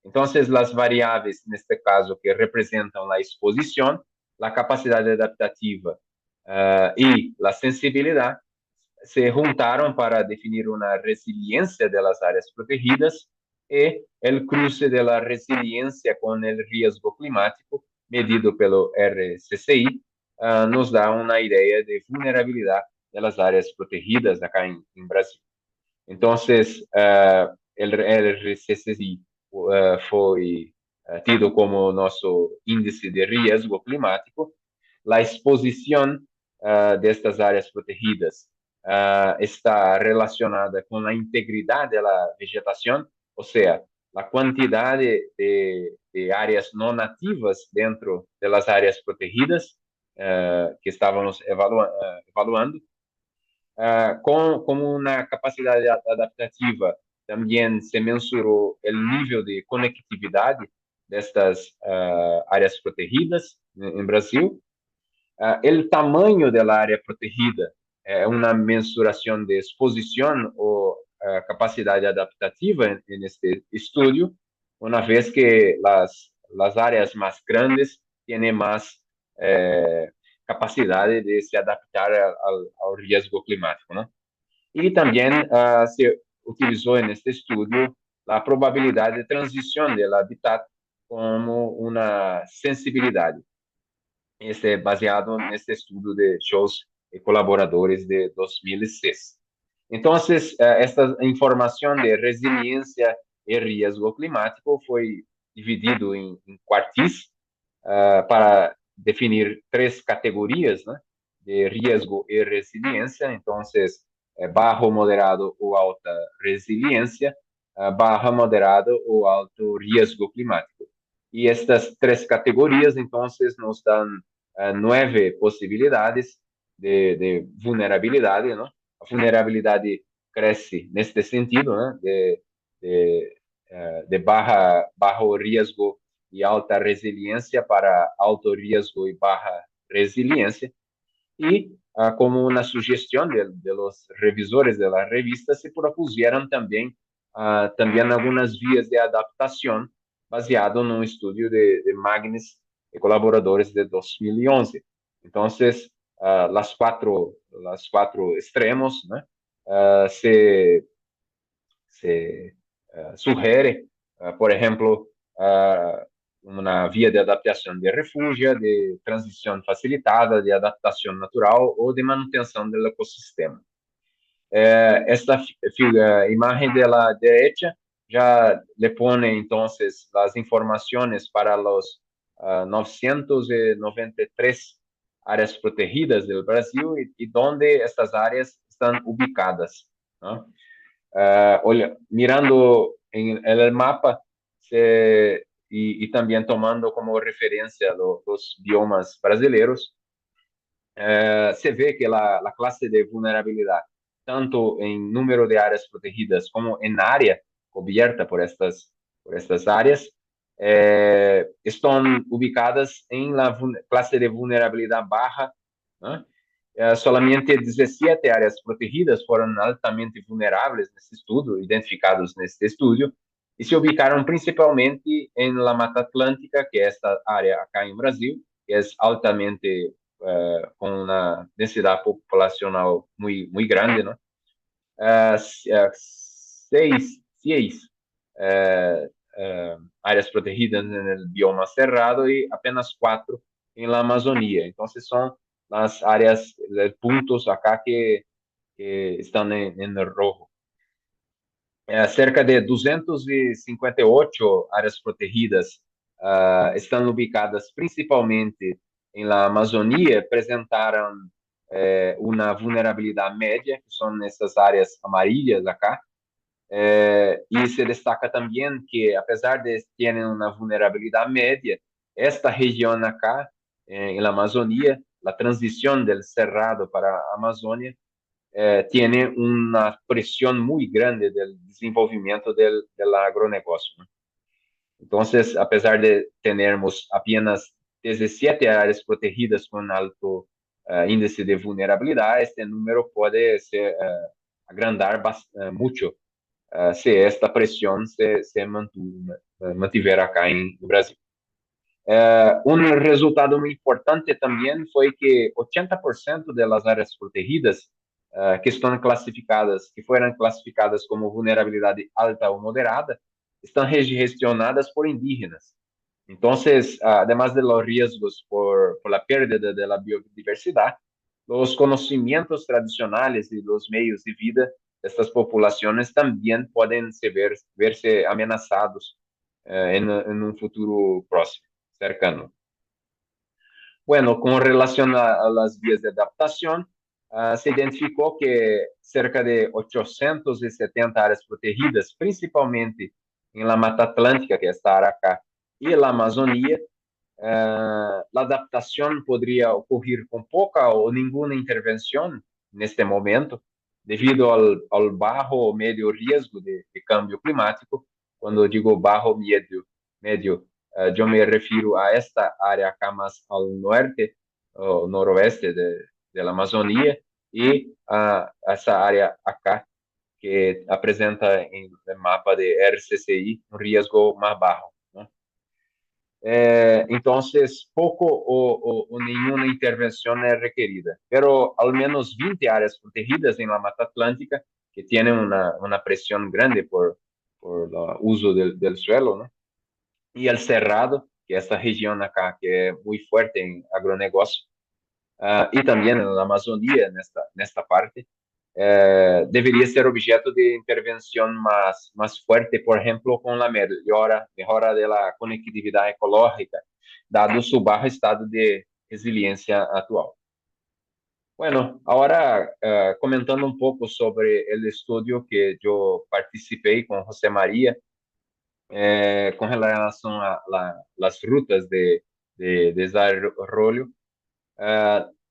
Entonces, las variables, en este caso, que representan la exposición, la capacidad adaptativa y la sensibilidad, se juntaron para definir una resiliencia de las áreas protegidas y el cruce de la resiliencia con el riesgo climático medido pelo RCCI nos da una idea de vulnerabilidad de las áreas protegidas acá en Brasil. Entonces, el RCCI fue tido como nuestro índice de riesgo climático, la exposición de estas áreas protegidas está relacionada con la integridad de la vegetación, o sea, la cantidad de áreas no nativas dentro de las áreas protegidas que estábamos evaluando, com uma capacidade adaptativa, também se mensurou o nível de conectividade destas áreas protegidas em Brasil. O tamanho da área protegida é uma mensuração de exposição ou capacidade adaptativa neste estudo, uma vez que as áreas mais grandes têm mais capacidade de se adaptar ao risco climático, ¿no? E também se utilizou neste estudo a probabilidade de transição do habitat como uma sensibilidade. Este é baseado neste estudo de Scholz e colaboradores de 2006. Então, esta informação de resiliência e risco climático foi dividido em quartis para definir 3 categorias, né, de risco e resiliência. Então, bajo, moderado ou alta resiliência, baja, moderado ou alto risco climático. E estas 3 categorias, então, nos dão 9 possibilidades de vulnerabilidade, não? A vulnerabilidade cresce neste sentido, né, de bajo risco e alta resiliência para alto risco e baixa resiliência. E, como uma sugestão de los revisores da revista, se propuseram também algumas vias de adaptação baseado num estudo de Magnis e colaboradores de 2011. Então, las quatro extremos, né, se sugere, por exemplo, uma via de adaptação de refúgio, de transição facilitada, de adaptação natural ou de manutenção do ecossistema. Esta imagem da direita já lhe põe, então, as informações para os 993 áreas protegidas do Brasil e onde estas áreas estão ubicadas, ¿no? Olha, mirando el mapa e também tomando como referência os biomas brasileiros, se vê que a classe de vulnerabilidade, tanto em número de áreas protegidas como em área coberta por estas áreas, estão ubicadas em la classe de vulnerabilidade baja, né? Solamente 17 áreas protegidas foram altamente vulneráveis nesse estudo, identificados neste estudo, e se ubicaram principalmente em la Mata Atlântica, que é esta área acá em Brasil, que é altamente com uma densidade populacional muito grande, né? Seis áreas protegidas no bioma cerrado e apenas 4 em la Amazônia. Então, são as áreas, pontos acá que estão em rojo. Cerca de 258 áreas protegidas estão ubicadas principalmente em la Amazônia, apresentaram uma vulnerabilidade média, que são essas áreas amarelas acá. E se destaca também que, apesar de terem uma vulnerabilidade média, esta região acá, em la Amazônia, a transição do cerrado para a Amazônia, tem uma pressão muito grande do desenvolvimento do agronegócio, né? Então, apesar de termos apenas 17 áreas protegidas com alto índice de vulnerabilidade, este número pode se agrandar muito se esta pressão se mantiver acá no Brasil. Resultado muito importante também foi que 80% das áreas protegidas que foram classificadas como vulnerabilidade alta ou moderada, estão gestionadas por indígenas. Então, además de los riesgos por la pérdida de la biodiversidade, os conhecimentos tradicionais e os meios de vida destas populações também podem verse ameaçados en un futuro próximo, cercano. Bueno, con relación a las vías de adaptación, se identificó que cerca de 870 áreas protegidas, principalmente en la Mata Atlántica, que está Aracá, y la Amazonía, la adaptación podría ocurrir con poca o ninguna intervención en este momento, debido al bajo o medio riesgo de cambio climático. Cuando digo bajo, medio, yo me refiero a esta área acá más al norte o noroeste de la Amazonía y a esa área acá que apresenta en el mapa de RCCI un riesgo más bajo, ¿no? Entonces, poco o ninguna intervención es requerida, pero al menos 20 áreas protegidas en la Mata Atlántica que tienen una presión grande por el uso del suelo, ¿no? Y el Cerrado, que es esta región acá que es muy fuerte en agronegocio, y también en la Amazonía, en esta parte, deveria ser objeto de intervenção mais forte, por exemplo, com a melhora da conectividade ecológica, dado su bajo estado de resiliência atual. Bueno, agora comentando um pouco sobre o estudo que eu participei com José Maria, com relação a las rutas de desarrollo.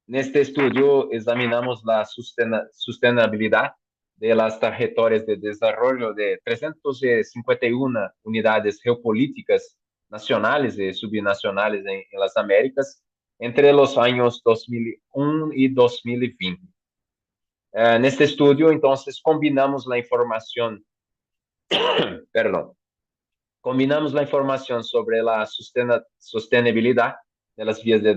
Neste estudio examinamos la sustentabilidad de las trayectorias de desarrollo de 351 unidades geopolíticas nacionales y subnacionales en las Américas entre los años 2001 y 2020. Neste estudio, entonces, combinamos la información, perdón, combinamos la información sobre la sostenibilidad de las vías de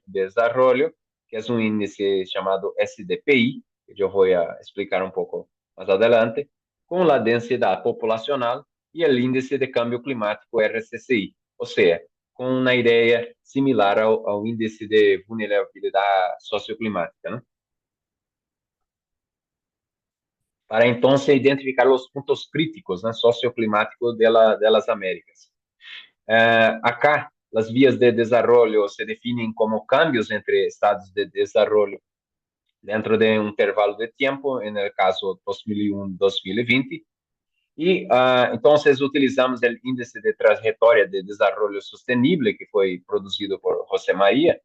desarrollo, que es un índice llamado SDPI, que yo voy a explicar un poco más adelante, con la densidad populacional y el índice de cambio climático RCCI, o sea, con una idea similar al índice de vulnerabilidad socioclimática, ¿no? Para entonces identificar los puntos críticos, ¿no?, socioclimáticos de las Américas. Acá, las vías de desarrollo se definen como cambios entre estados de desarrollo dentro de un intervalo de tiempo, en el caso 2001-2020. Y entonces utilizamos el índice de trayectoria de desarrollo sostenible que fue producido por José María,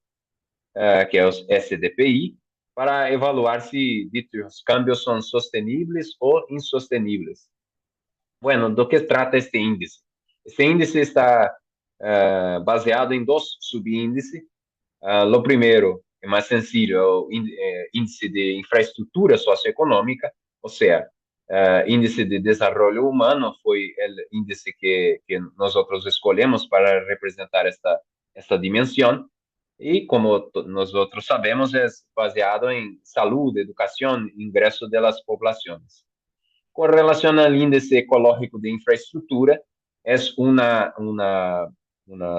que es el SDPI, para evaluar si dichos cambios son sostenibles o insostenibles. Bueno, ¿de qué trata este índice? Este índice está baseado em dois subíndices. O primeiro é mais sencillo, o índice de infraestrutura socioeconômica, ou seja, índice de desenvolvimento humano foi o índice que nós escolhemos para representar esta dimensão. E, como nós sabemos, é baseado em saúde, educação, ingresso das populações. Com relação ao índice ecológico de infraestrutura, é uma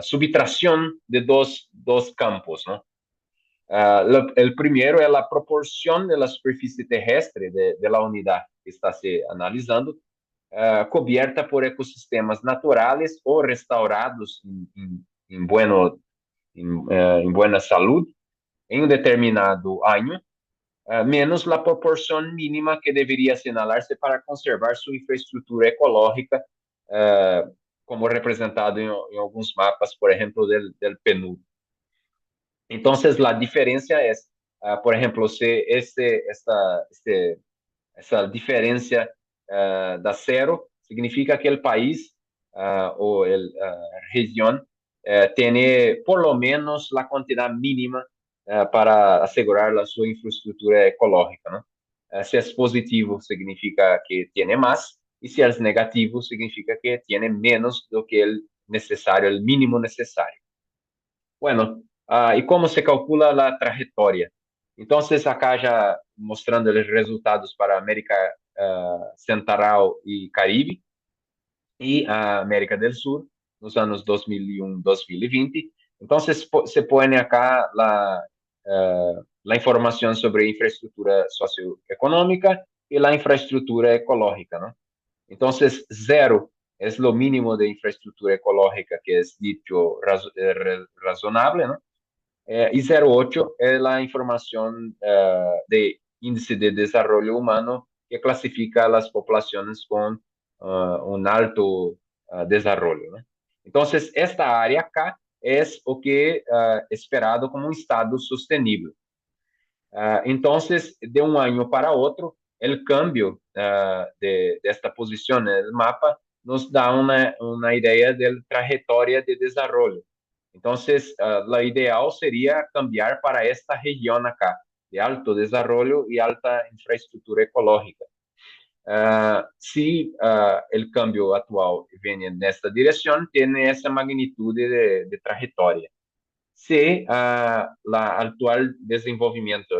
subtração de dos campos, ¿no? El primero es la proporción de la superficie terrestre de la unidad que está se analizando, cubierta por ecosistemas naturales o restaurados en buena salud en un determinado año, menos la proporción mínima que debería señalarse para conservar su infraestructura ecológica, como representado en algunos mapas, por ejemplo, del PNUD. Entonces, la diferencia es, por ejemplo, si esa diferencia da cero, significa que el país o la región tiene por lo menos la cantidad mínima para asegurar su infraestructura ecológica, ¿no? Si es positivo, significa que tiene más, y si es negativo, significa que tiene menos do que el necesario, el mínimo necesario. Bueno, ¿y cómo se calcula la trayectoria? Entonces, acá ya mostrando los resultados para América Central y Caribe y América del Sur, nos años 2001-2020. Entonces, se pone acá la información sobre infraestructura socioeconómica y la infraestructura ecológica, ¿no? Entonces, 0 es lo mínimo de infraestructura ecológica que es dicho razonable, ¿no? Y 0,8 es la información de índice de desarrollo humano que clasifica a las poblaciones con un alto desarrollo, ¿no? Entonces, esta área acá es lo que esperado como un estado sostenible. Entonces, de un año para otro, el cambio de esta posición en el mapa nos da una idea de trayectoria de desarrollo. Entonces, la ideal sería cambiar para esta región acá, de alto desarrollo y alta infraestructura ecológica. Si el cambio actual viene en esta dirección, tiene esa magnitud de trayectoria. Si la actual desenvolvimiento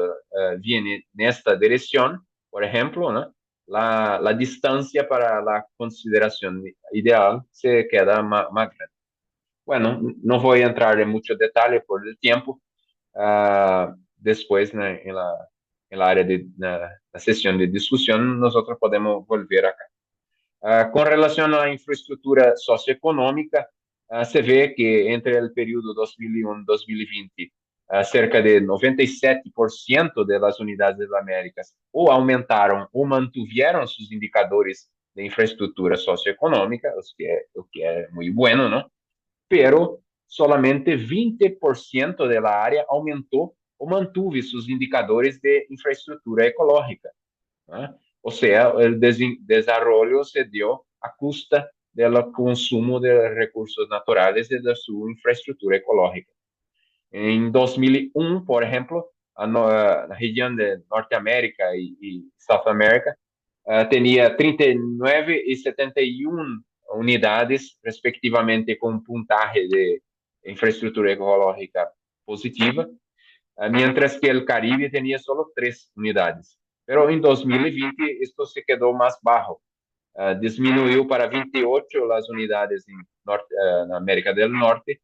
viene en esta dirección, por ejemplo, ¿no? La distancia para la consideración ideal se queda más grande. Bueno, no voy a entrar en mucho detalle por el tiempo. Después, en la área de la sesión de discusión, nosotros podemos volver acá. Com relação à infraestrutura socioeconômica, se vê que entre o período 2001 e 2020, cerca de 97% das unidades das Américas ou aumentaram ou mantiveram seus indicadores de infraestrutura socioeconômica, o que é muito bueno, não? Pero solamente 20% da área aumentou ou manteve seus indicadores de infraestrutura ecológica, ¿no? O sea, el desarrollo se dio a costa del consumo de recursos naturales y de su infraestructura ecológica. En 2001, por ejemplo, la región de Norteamérica y South America tenía 39 y 71 unidades, respectivamente, con puntaje de infraestructura ecológica positiva, mientras que el Caribe tenía solo 3 unidades. Pero en 2020 esto se quedó más bajo. Disminuyó para 28 las unidades en América del Norte,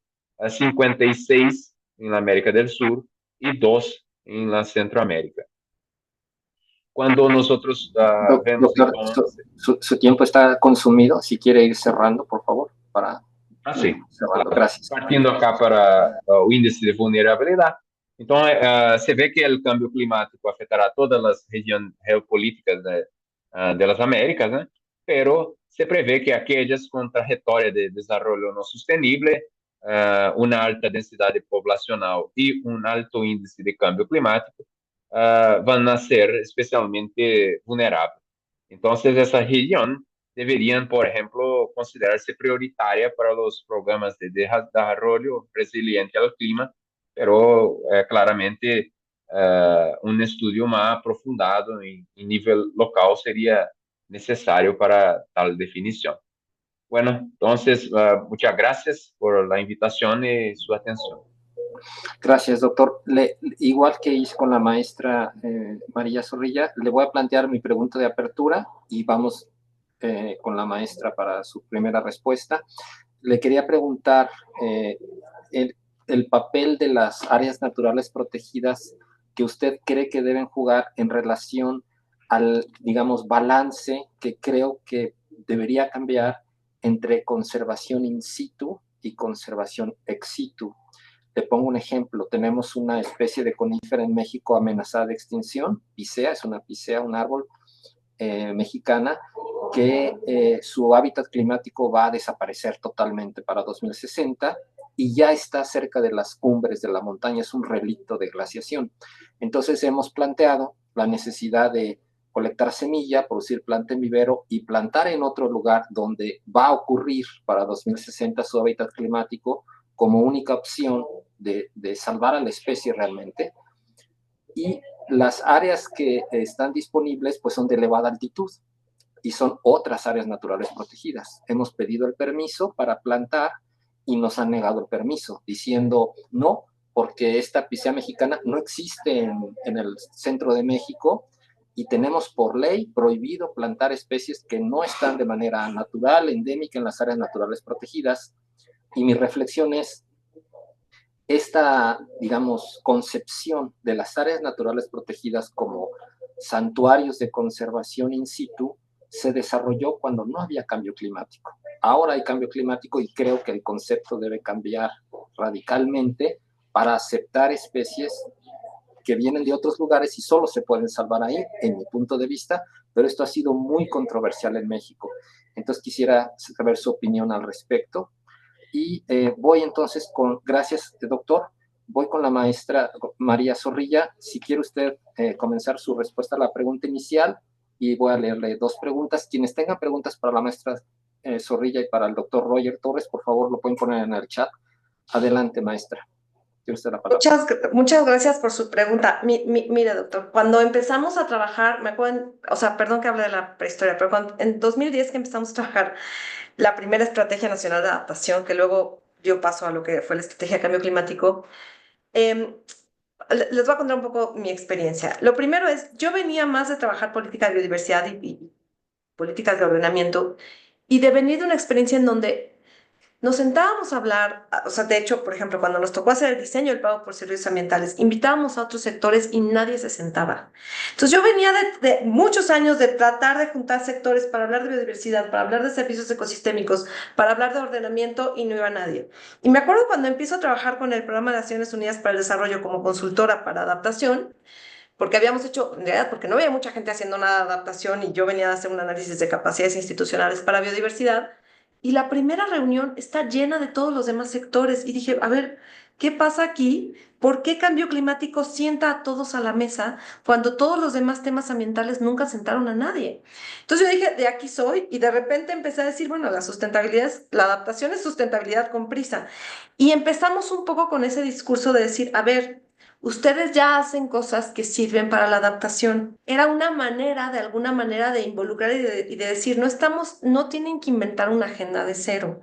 56 en la América del Sur y 2 en la Centroamérica. Cuando nosotros vemos Doctor, entonces... su tiempo está consumido. Si quiere ir cerrando, por favor, para sí, cerrando. claro. Gracias. Partindo acá para o índice de vulnerabilidade. Então, se vê que o câmbio climático afetará todas as regiões geopolíticas das Américas, né? Pero se prevê que aquelas com trajetória de desenvolvimento não sustentável, uma alta densidade populacional e alto índice de câmbio climático vão ser especialmente vulneráveis. Então, essa região deberían, por ejemplo, considerarse prioritaria para los programas de desarrollo resiliente al clima, pero claramente un estudio más aprofundado en nivel local sería necesario para tal definición. Bueno, entonces, muchas gracias por la invitación y su atención. Gracias, doctor. Igual que hice con la maestra María Zorrilla, le voy a plantear mi pregunta de apertura y vamos con la maestra para su primera respuesta. Le quería preguntar el papel de las áreas naturales protegidas que usted cree que deben jugar en relación al, digamos, balance que creo que debería cambiar entre conservación in situ y conservación ex situ. Le pongo un ejemplo. Tenemos una especie de conífera en México amenazada de extinción, picea, es una picea, un árbol mexicana, que su hábitat climático va a desaparecer totalmente para 2060 y ya está cerca de las cumbres de la montaña, es un relicto de glaciación. Entonces hemos planteado la necesidad de colectar semilla, producir planta en vivero y plantar en otro lugar donde va a ocurrir para 2060 su hábitat climático como única opción de salvar a la especie realmente. Y las áreas que están disponibles pues son de elevada altitud y son otras áreas naturales protegidas. Hemos pedido el permiso para plantar y nos han negado el permiso, diciendo no, porque esta picea mexicana no existe en el centro de México y tenemos por ley prohibido plantar especies que no están de manera natural, endémica en las áreas naturales protegidas. Y mi reflexión es, esta, digamos, concepción de las áreas naturales protegidas como santuarios de conservación in situ se desarrolló cuando no había cambio climático. ahora hay cambio climático y creo que el concepto debe cambiar radicalmente para aceptar especies que vienen de otros lugares y solo se pueden salvar ahí, en mi punto de vista, pero esto ha sido muy controversial en México. Entonces quisiera saber su opinión al respecto. Y voy entonces gracias, doctor, voy con la maestra María Zorrilla. Si quiere usted comenzar su respuesta a la pregunta inicial, y voy a leerle dos preguntas. Quienes tengan preguntas para la maestra Zorrilla y para el doctor Roger Torres, por favor, lo pueden poner en el chat. Adelante, maestra. Tiene usted la palabra. Muchas gracias por su pregunta. Mire, doctor, cuando empezamos a trabajar, me acuerdo, o sea, perdón que hable de la prehistoria, pero en 2010 que empezamos a trabajar la primera Estrategia Nacional de Adaptación, que luego dio paso a lo que fue la Estrategia de Cambio Climático, les voy a contar un poco mi experiencia. Lo primero es, yo venía más de trabajar política de biodiversidad y políticas de ordenamiento, y de venir de una experiencia en donde nos sentábamos a hablar, o sea, de hecho, por ejemplo, cuando nos tocó hacer el diseño del pago por servicios ambientales, invitábamos a otros sectores y nadie se sentaba. Entonces yo venía de muchos años de tratar de juntar sectores para hablar de biodiversidad, para hablar de servicios ecosistémicos, para hablar de ordenamiento y no iba nadie. Y me acuerdo cuando empiezo a trabajar con el Programa de Naciones Unidas para el Desarrollo como consultora para adaptación, porque habíamos hecho, en realidad, porque no había mucha gente haciendo nada de adaptación y yo venía a hacer un análisis de capacidades institucionales para biodiversidad. Y la primera reunión está llena de todos los demás sectores. Y dije, a ver, ¿qué pasa aquí? ¿Por qué cambio climático sienta a todos a la mesa cuando todos los demás temas ambientales nunca sentaron a nadie? Entonces yo dije, de aquí soy, y de repente empecé a decir, bueno, la sustentabilidad, la adaptación es sustentabilidad con prisa. Y empezamos un poco con ese discurso de decir, a ver, ustedes ya hacen cosas que sirven para la adaptación. Era una manera, de alguna manera, de involucrar y de decir, no tienen que inventar una agenda de cero.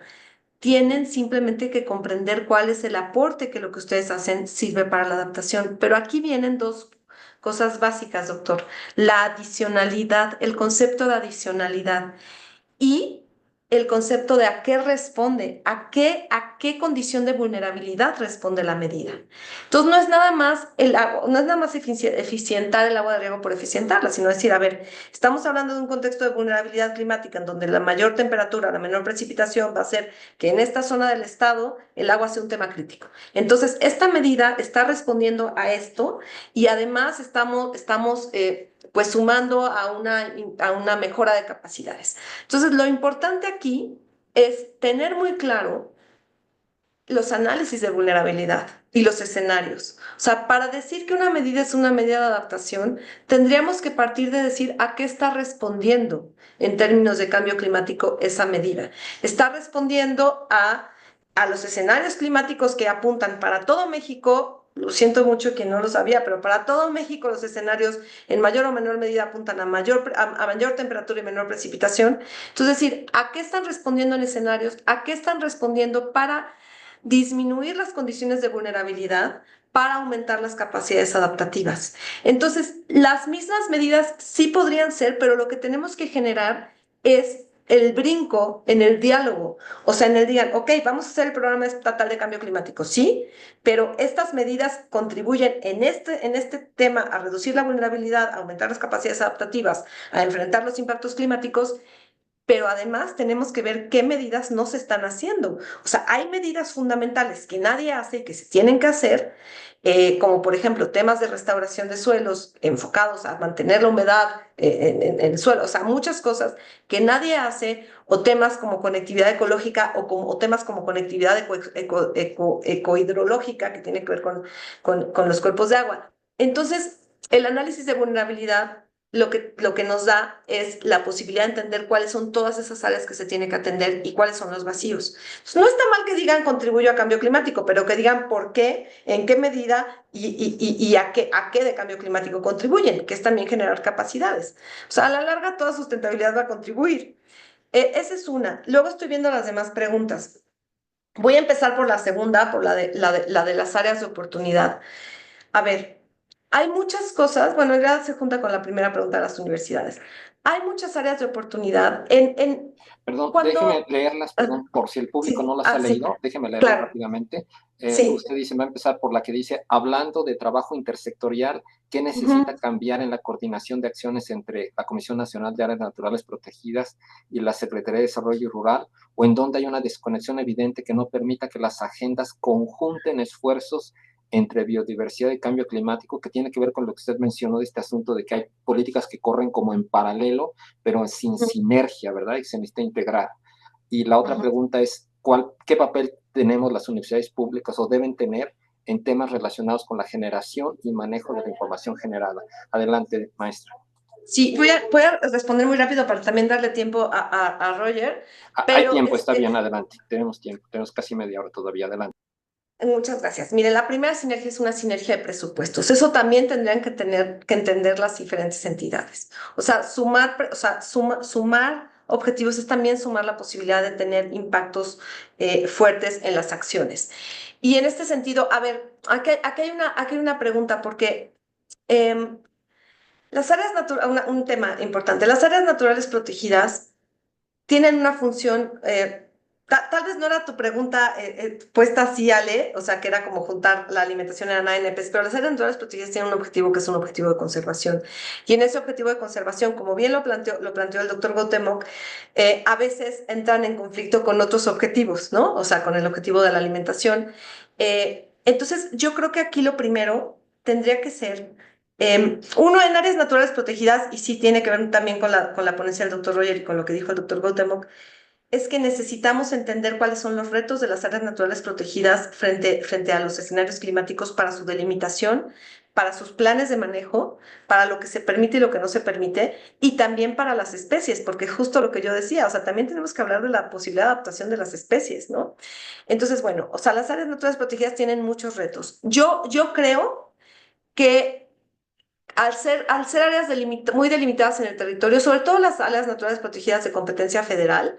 Tienen simplemente que comprender cuál es el aporte que lo que ustedes hacen sirve para la adaptación. Pero aquí vienen dos cosas básicas, doctor. La adicionalidad, el concepto de adicionalidad y el concepto de a qué responde, a qué condición de vulnerabilidad responde la medida. Entonces no es nada más no es nada más eficientar el agua de riego por eficientarla, sino decir, a ver, estamos hablando de un contexto de vulnerabilidad climática en donde la mayor temperatura, la menor precipitación va a hacer que en esta zona del estado el agua sea un tema crítico. Entonces, esta medida está respondiendo a esto y además estamos pues sumando a una mejora de capacidades. Entonces, lo importante aquí es tener muy claro los análisis de vulnerabilidad y los escenarios. O sea, para decir que una medida es una medida de adaptación, tendríamos que partir de decir a qué está respondiendo en términos de cambio climático esa medida. Está respondiendo a los escenarios climáticos que apuntan para todo México. Lo siento mucho que no lo sabía, pero para todo México los escenarios en mayor o menor medida apuntan a mayor temperatura y menor precipitación. Entonces, es decir, ¿a qué están respondiendo en escenarios? ¿A qué están respondiendo para disminuir las condiciones de vulnerabilidad para aumentar las capacidades adaptativas? Entonces, las mismas medidas sí podrían ser, pero lo que tenemos que generar es el brinco en el diálogo, o sea, en el digan, ok, vamos a hacer el programa estatal de cambio climático, sí, pero estas medidas contribuyen en este tema a reducir la vulnerabilidad, a aumentar las capacidades adaptativas, a enfrentar los impactos climáticos, pero además tenemos que ver qué medidas no se están haciendo. O sea, hay medidas fundamentales que nadie hace y que se tienen que hacer, como por ejemplo temas de restauración de suelos enfocados a mantener la humedad en el suelo, o sea, muchas cosas que nadie hace, o temas como conectividad ecológica o temas como conectividad ecohidrológica que tiene que ver con los cuerpos de agua. Entonces, el análisis de vulnerabilidad lo que nos da es la posibilidad de entender cuáles son todas esas áreas que se tienen que atender y cuáles son los vacíos. Entonces, no está mal que digan contribuyo a cambio climático, pero que digan por qué, en qué medida y a qué de cambio climático contribuyen, que es también generar capacidades. O sea, a la larga toda sustentabilidad va a contribuir. Esa es una. Luego estoy viendo las demás preguntas. Voy a empezar por la segunda, por la de las áreas de oportunidad. A ver, hay muchas cosas, bueno, en realidad se junta con la primera pregunta de las universidades. Hay muchas áreas de oportunidad Perdón, cuando... déjeme leerlas, perdón, por si el público Sí, no las ha sí, leído, déjeme leerlas claro. rápidamente. Sí. Usted dice, va a empezar por la que dice, hablando de trabajo intersectorial, ¿qué necesita cambiar en la coordinación de acciones entre la Comisión Nacional de Áreas Naturales Protegidas y la Secretaría de Desarrollo Rural? ¿O en donde hay una desconexión evidente que no permita que las agendas conjunten esfuerzos entre biodiversidad y cambio climático, que tiene que ver con lo que usted mencionó de este asunto de que hay políticas que corren como en paralelo, pero sin sinergia, ¿verdad? Y se necesita integrar. Y la otra pregunta es, ¿qué papel tenemos las universidades públicas o deben tener en temas relacionados con la generación y manejo de la información generada? Adelante, maestra. Sí, voy a responder muy rápido para también darle tiempo a Roger, Hay pero tiempo, está bien, adelante. Tenemos tiempo, tenemos casi media hora todavía, adelante. muchas gracias. Mire, la primera sinergia es una sinergia de presupuestos. Eso también tendrían que tener que entender las diferentes entidades. O sea, sumar objetivos es también sumar la posibilidad de tener impactos fuertes en las acciones. Y en este sentido, a ver, aquí hay una pregunta, porque las áreas naturales, un tema importante, las áreas naturales protegidas tienen una función, tal vez no era tu pregunta puesta así, Ale, o sea, que era como juntar la alimentación en ANPs, pero las áreas naturales protegidas tienen un objetivo que es un objetivo de conservación. Y en ese objetivo de conservación, como bien lo planteó el doctor Gautemok, a veces entran en conflicto con otros objetivos, ¿no? O sea, con el objetivo de la alimentación. Entonces, yo creo que aquí lo primero tendría que ser uno, en áreas naturales protegidas, y sí tiene que ver también con la ponencia del doctor Roger y con lo que dijo el doctor Gautemok, es que necesitamos entender cuáles son los retos de las áreas naturales protegidas frente a los escenarios climáticos para su delimitación, para sus planes de manejo, para lo que se permite y lo que no se permite, y también para las especies, porque justo lo que yo decía, o sea, también tenemos que hablar de la posibilidad de adaptación de las especies, ¿no? Entonces, bueno, o sea, las áreas naturales protegidas tienen muchos retos. Yo creo que al ser áreas muy delimitadas en el territorio, sobre todo las áreas naturales protegidas de competencia federal,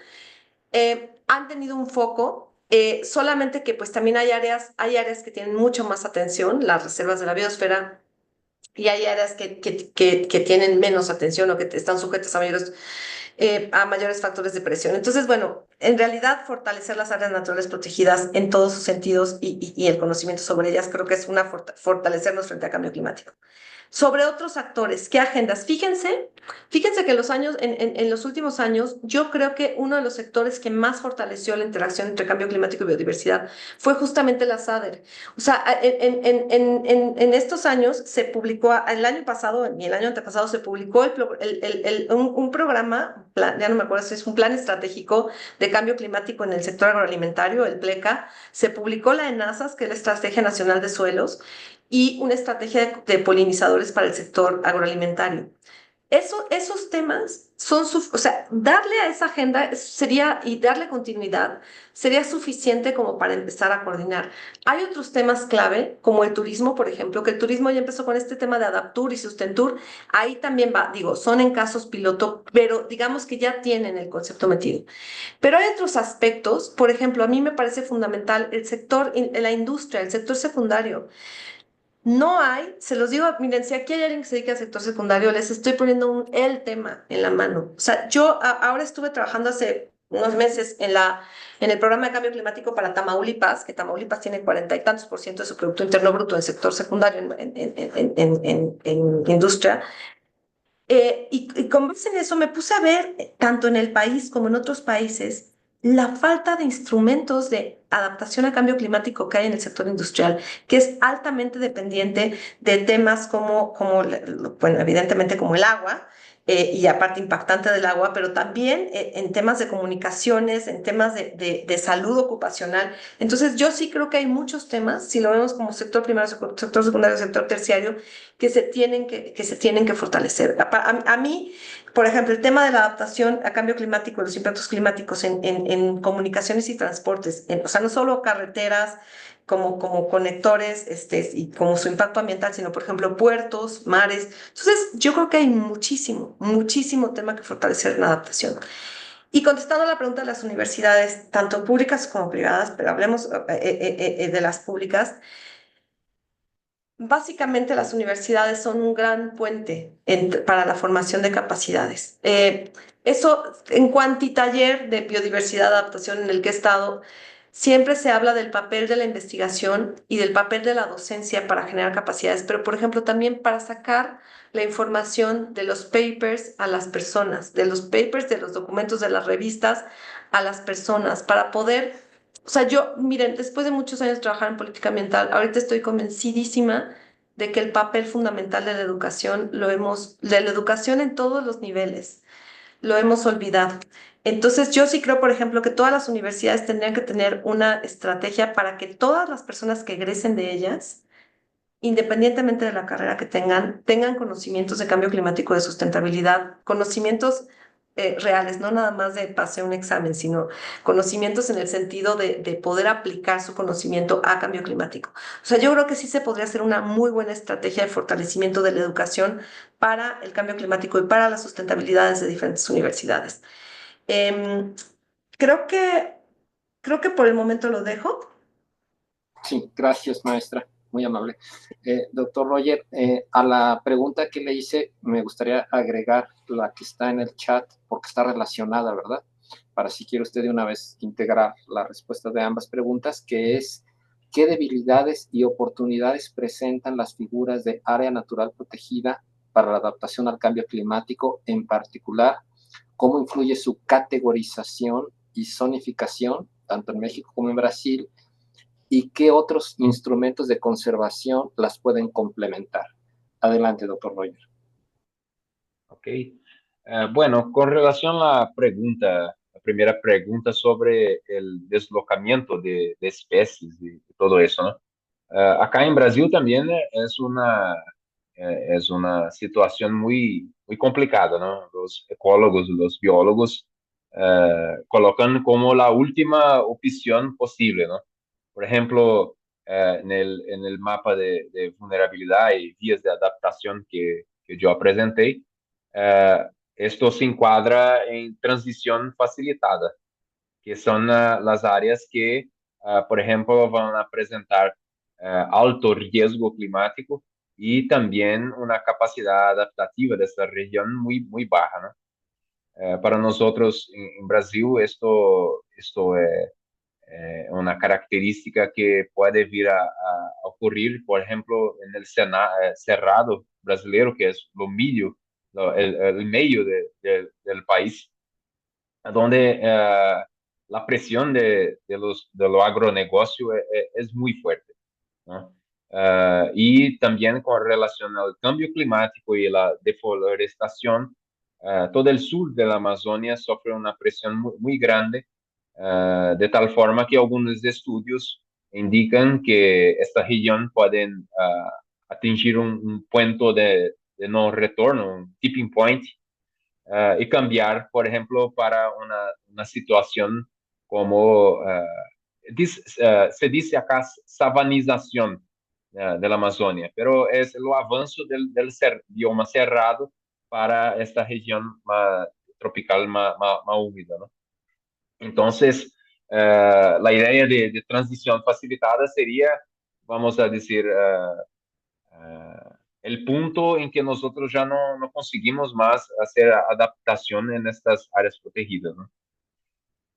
han tenido un foco, solamente que pues también hay áreas que tienen mucho más atención, las reservas de la biosfera, y hay áreas que tienen menos atención o que están sujetas a mayores factores de presión. Entonces, bueno, en realidad fortalecer las áreas naturales protegidas en todos sus sentidos y el conocimiento sobre ellas creo que es fortalecernos frente al cambio climático. Sobre otros actores, ¿qué agendas? Fíjense que en los últimos años, yo creo que uno de los sectores que más fortaleció la interacción entre cambio climático y biodiversidad fue justamente la SADER. O sea, en estos años se publicó, el año pasado y el año antepasado se publicó un programa, ya no me acuerdo si es un plan estratégico de cambio climático en el sector agroalimentario, el PLECA. Se publicó la ENASAS, que es la Estrategia Nacional de Suelos, y una estrategia de polinizadores para el sector agroalimentario. Esos temas o sea, darle a esa agenda y darle continuidad sería suficiente como para empezar a coordinar. Hay otros temas clave, como el turismo, por ejemplo, que el turismo ya empezó con este tema de Adaptur y Sustentur. Ahí también son en casos piloto, pero digamos que ya tienen el concepto metido. Pero hay otros aspectos, por ejemplo, a mí me parece fundamental la industria, el sector secundario. No hay, se los digo, miren, si aquí hay alguien que se dedica al sector secundario, les estoy poniendo el tema en la mano. O sea, yo ahora estuve trabajando hace unos meses en el programa de cambio climático para Tamaulipas, que Tamaulipas tiene 40 y tantos% de su Producto Interno Bruto en sector secundario, en industria. Y con base en eso me puse a ver, tanto en el país como en otros países, la falta de instrumentos de adaptación al cambio climático que hay en el sector industrial, que es altamente dependiente de temas bueno, evidentemente como el agua, y aparte impactante del agua, pero también en temas de comunicaciones, en temas de salud ocupacional. Entonces, yo sí creo que hay muchos temas, si lo vemos como sector primario, sector secundario, sector terciario, que se tienen que fortalecer. A mí, por ejemplo, el tema de la adaptación a cambio climático, los impactos climáticos en comunicaciones y transportes, o sea, no solo carreteras como conectores, y como su impacto ambiental, sino, por ejemplo, puertos, mares. Entonces, yo creo que hay muchísimo tema que fortalecer en la adaptación. Y contestando a la pregunta de las universidades, tanto públicas como privadas, pero hablemos de las públicas. Básicamente las universidades son un gran puente para la formación de capacidades. Eso, en Cuantitaller de biodiversidad y adaptación en el que he estado, siempre se habla del papel de la investigación y del papel de la docencia para generar capacidades, pero por ejemplo también para sacar la información de los papers a las personas, de los papers, de los documentos de las revistas a las personas, para poder, o sea, yo, miren, después de muchos años de trabajar en política ambiental, ahorita estoy convencidísima de que el papel fundamental de la educación de la educación en todos los niveles lo hemos olvidado. Entonces, yo sí creo, por ejemplo, que todas las universidades tendrían que tener una estrategia para que todas las personas que egresen de ellas, independientemente de la carrera que tengan, tengan conocimientos de cambio climático, de sustentabilidad, conocimientos reales, no nada más de pase un examen, sino conocimientos en el sentido de poder aplicar su conocimiento a cambio climático. O sea, yo creo que sí se podría hacer una muy buena estrategia de fortalecimiento de la educación para el cambio climático y para las sustentabilidades de diferentes universidades. Em, creo que, creo que por el momento lo dejo. Sí, gracias, maestra. Muy amable. Doctor Roger, a la pregunta que le hice, me gustaría agregar la que está en el chat, porque está relacionada, ¿verdad? Para si quiere usted de una vez integrar la respuesta de ambas preguntas, que es, ¿qué debilidades y oportunidades presentan las figuras de área natural protegida para la adaptación al cambio climático? En particular, ¿cómo influye su categorización y zonificación, tanto en México como en Brasil? ¿Y qué otros instrumentos de conservación las pueden complementar? Adelante, doctor Roger. Ok. Bueno, con relación a la primera pregunta sobre el deslocamiento de especies y todo eso, ¿no? Acá en Brasil también es una situación muy complicada, ¿no? Los ecólogos, los biólogos colocan como la última opción posible, ¿no? Por ejemplo, en el mapa de vulnerabilidad y vías de adaptación que yo presenté, eh, esto se encuadra en transición facilitada, que son las áreas que, por ejemplo, van a presentar alto riesgo climático y también una capacidad adaptativa de esta región muy baja, ¿no? Para nosotros en Brasil, esto es una característica que puede vir a ocurrir, por ejemplo, en el cerrado brasileiro, que es lo medio, el medio del país, donde la presión de lo agronegocio es muy fuerte, ¿no? Y también con relación al cambio climático y la deforestación, todo el sur de la Amazonia sufre una presión muy grande, de tal forma que algunos estudios indican que esta región puede atingir un punto de no retorno, un tipping point, y cambiar, por ejemplo, para una situación como se dice acá savanización de la Amazonia, pero es el avance del bioma cerrado para esta región tropical más húmeda, ¿no? Entonces, la idea de transición facilitada sería, vamos a decir, el punto en que nosotros ya no conseguimos más hacer adaptación en estas áreas protegidas, ¿no?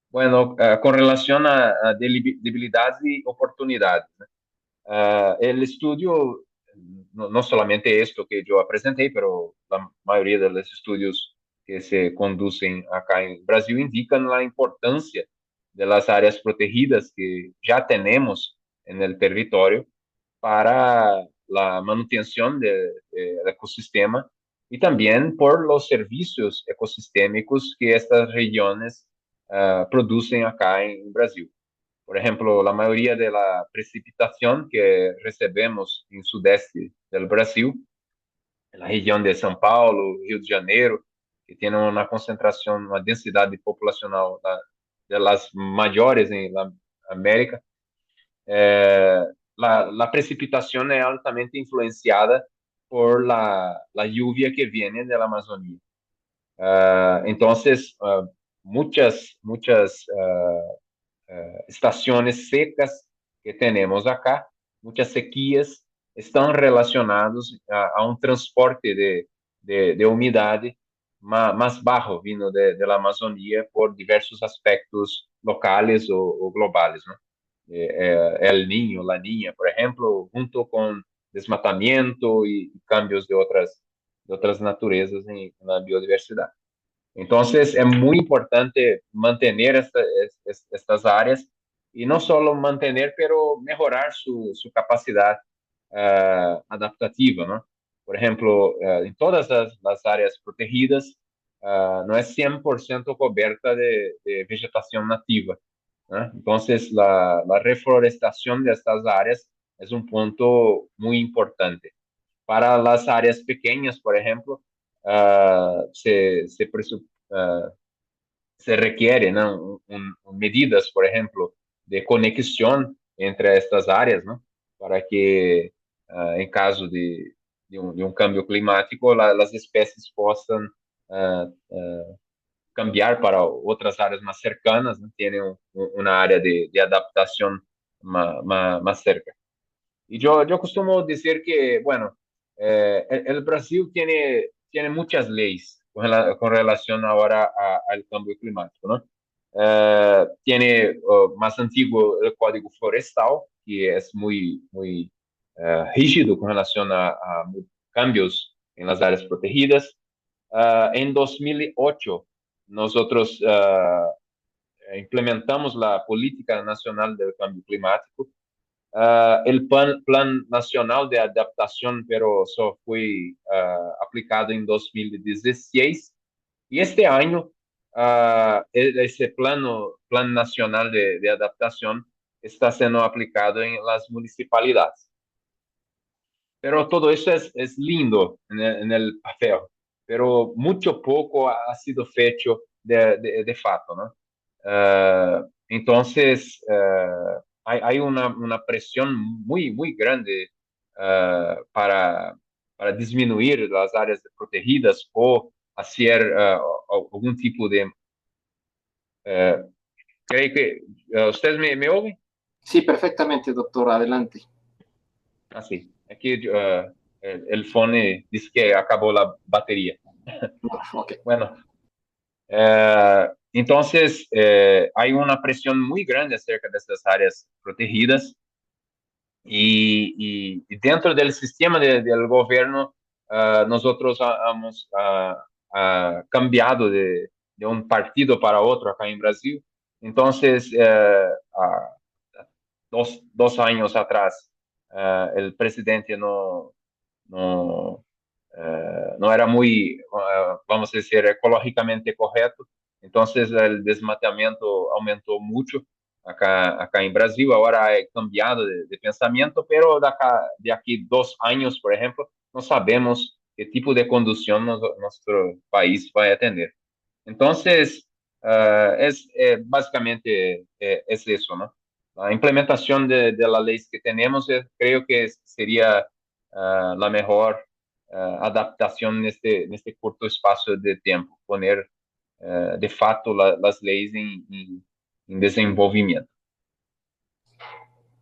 Bueno, con relación a debilidades y oportunidades, ¿no? El estudio, no solamente esto que yo presenté, pero la mayoría de los estudios que se conducen acá en Brasil indican la importancia de las áreas protegidas que ya tenemos en el territorio para la manutención del ecosistema y también por los servicios ecosistémicos que estas regiones producen acá en Brasil. Por ejemplo, la mayoría de la precipitación que recebemos en sudeste del Brasil, en la región de São Paulo, Rio de Janeiro, que tiene una concentración, una densidad populacional de las mayores en la América, eh, la precipitación es altamente influenciada por la lluvia que viene de la Amazonía. Entonces, muchas estaciones secas que tenemos acá, muchas sequías, están relacionados a un transporte de umidade más bajo vino de la Amazonía por diversos aspectos locales o globales, ¿no? El niño, la niña, por ejemplo, junto con desmatamiento y cambios de otras naturezas en la biodiversidad. Entonces, es muy importante mantener estas áreas y no solo mantener, pero mejorar su capacidad adaptativa, ¿no? Por ejemplo, en todas las áreas protegidas, no es 100% coberta de vegetación nativa, ¿no? Entonces, la reforestación de estas áreas es un punto muy importante. Para las áreas pequeñas, por ejemplo, uh, se requiere, ¿no? Medidas, por ejemplo, de conexión entre estas áreas, ¿no? Para que, en caso de un cambio climático, las especies puedan cambiar para otras áreas más cercanas, ¿no? Tienen una área de adaptación más cerca. Y yo costumo decir que, bueno, el Brasil tiene muchas leyes con relación ahora al cambio climático, ¿no? Tiene más antiguo el Código Florestal, que es muy rígido con relación a cambios en las áreas protegidas. En 2008, nosotros implementamos la Política Nacional del Cambio Climático. El plan Nacional de Adaptación, pero só fue aplicado en 2016. Y este año, ese plan nacional de adaptación está siendo aplicado en las municipalidades. Pero todo eso es lindo en el papel, pero mucho poco ha sido hecho de fato, ¿no? Entonces, hay una presión muy grande para disminuir las áreas protegidas o hacer algún tipo de... ¿Cree que ustedes me oyen? Sí, perfectamente, doctor, adelante. Así, aquí el phone dice que acabó la batería. Ok. Bueno, entonces hay una presión muy grande acerca de estas áreas protegidas y dentro del sistema del gobierno nosotros hemos cambiado de un partido para otro acá en Brasil. Entonces, dos años atrás, el presidente no, no era muy, vamos a decir, ecológicamente correcto. Entonces, el desmatamiento aumentó mucho acá en Brasil. Ahora ha cambiado de pensamiento, pero de aquí 2 años, por ejemplo, no sabemos qué tipo de conducción nuestro país va a tener. Entonces, básicamente es eso, ¿no? La implementación de las leyes que tenemos, creo que sería la mejor adaptación en este corto espacio de tiempo, poner de fato las leyes en desenvolvimiento.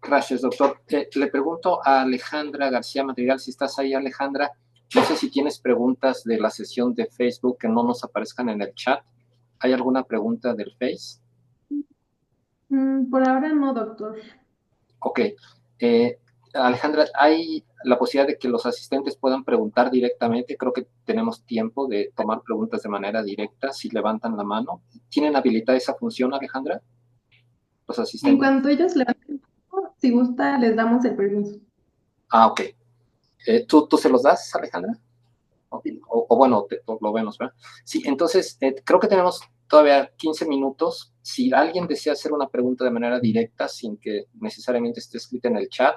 Gracias, doctor. Le pregunto a Alejandra García Madrigal, si estás ahí, Alejandra. No sé si tienes preguntas de la sesión de Facebook que no nos aparezcan en el chat. ¿Hay alguna pregunta del Face? Por ahora no, doctor. Ok. Alejandra, ¿hay la posibilidad de que los asistentes puedan preguntar directamente? Creo que tenemos tiempo de tomar preguntas de manera directa si levantan la mano. ¿Tienen habilitada esa función, Alejandra? Los En asistentes. cuanto ellos levanten, si gusta, les damos el permiso. Ah, ok. ¿Tú se los das, Alejandra? O bueno, por lo menos, ¿verdad? Sí, entonces creo que tenemos todavía 15 minutos. Si alguien desea hacer una pregunta de manera directa, sin que necesariamente esté escrita en el chat,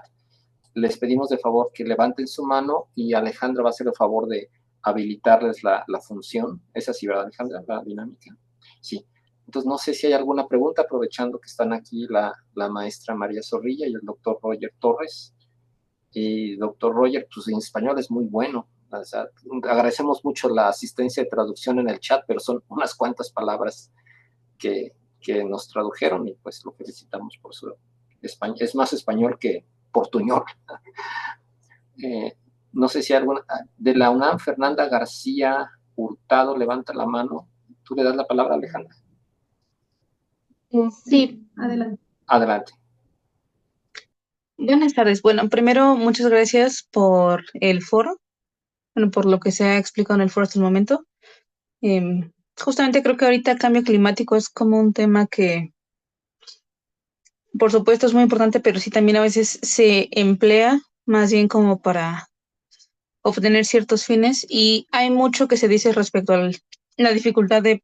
les pedimos de favor que levanten su mano y Alejandra va a hacer el favor de habilitarles la función. Es así, ¿verdad, Alejandra? La dinámica. Sí. Entonces, no sé si hay alguna pregunta, aprovechando que están aquí la maestra María Zorrilla y el doctor Roger Torres. Y doctor Roger, pues en español es muy bueno. O sea, agradecemos mucho la asistencia de traducción en el chat, pero son unas cuantas palabras que nos tradujeron y pues lo felicitamos por su español. Es más español que portuñol. No sé si alguna de la UNAM, Fernanda García Hurtado levanta la mano. ¿Tú le das la palabra, Alejandra? Sí, Adelante. Adelante. buenas tardes. Bueno, primero, muchas gracias por el foro, bueno, por lo que se ha explicado en el foro hasta el momento. Justamente creo que ahorita el cambio climático es como un tema que, por supuesto, es muy importante, pero sí también a veces se emplea más bien como para obtener ciertos fines y hay mucho que se dice respecto a la dificultad de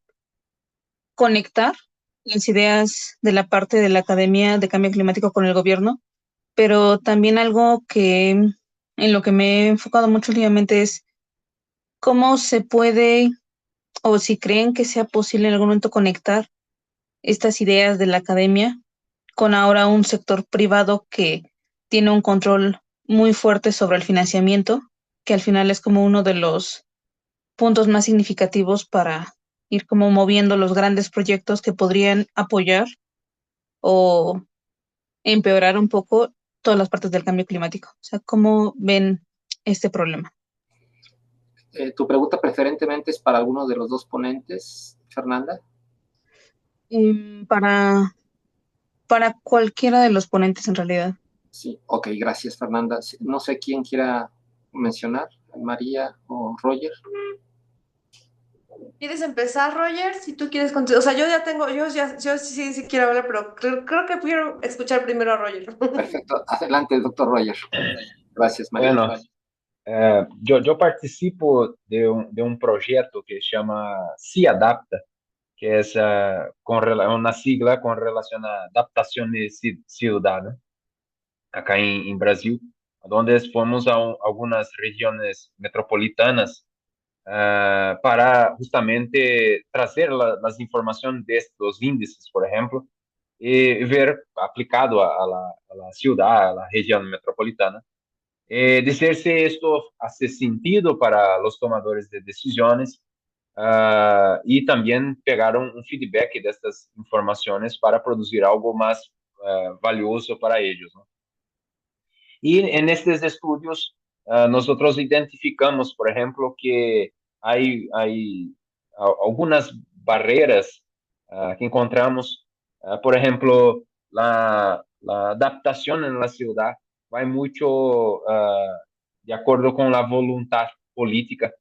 conectar las ideas de la parte de la Academia de Cambio Climático con el gobierno, pero también algo que en lo que me he enfocado mucho últimamente es cómo se puede o si creen que sea posible en algún momento conectar estas ideas de la academia con ahora un sector privado que tiene un control muy fuerte sobre el financiamiento, que al final es como uno de los puntos más significativos para ir como moviendo los grandes proyectos que podrían apoyar o empeorar un poco todas las partes del cambio climático. O sea, ¿cómo ven este problema? ¿Tu pregunta preferentemente es para alguno de los dos ponentes, Fernanda? Para cualquiera de los ponentes en realidad. Sí, ok, gracias, Fernanda. No sé quién quiera mencionar, María o Roger. ¿Quieres empezar, Roger? Si tú quieres continuar. O sea, yo ya tengo, yo sí quiero hablar, pero creo que quiero escuchar primero a Roger. Perfecto. Adelante, doctor Roger. Gracias, María. Bueno, yo participo de un proyecto que se llama Se Adapta, que es una sigla con relación a adaptación ciudadana, acá en Brasil, donde fomos a algunas regiones metropolitanas para justamente trazer las informaciones de estos índices, por ejemplo, y ver aplicado a la ciudad, a la región metropolitana, dizer se esto hace sentido para los tomadores de decisiones y también pegar un feedback de estas informaciones para producir algo más valioso para ellos, ¿no? Y en estos estudios nosotros identificamos, por ejemplo, que hay algunas barreras que encontramos, por ejemplo, la adaptación en la ciudad va mucho de acuerdo con la voluntad política,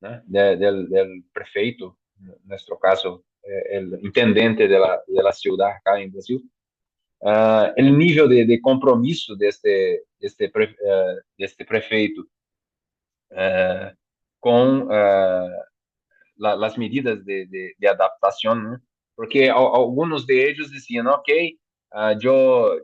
¿no? Del prefeito, en nuestro caso, el intendente de la ciudad acá en Brasil. El nível de compromisso deste prefeito com as medidas de adaptação, né? Porque alguns de eles diziam, ok,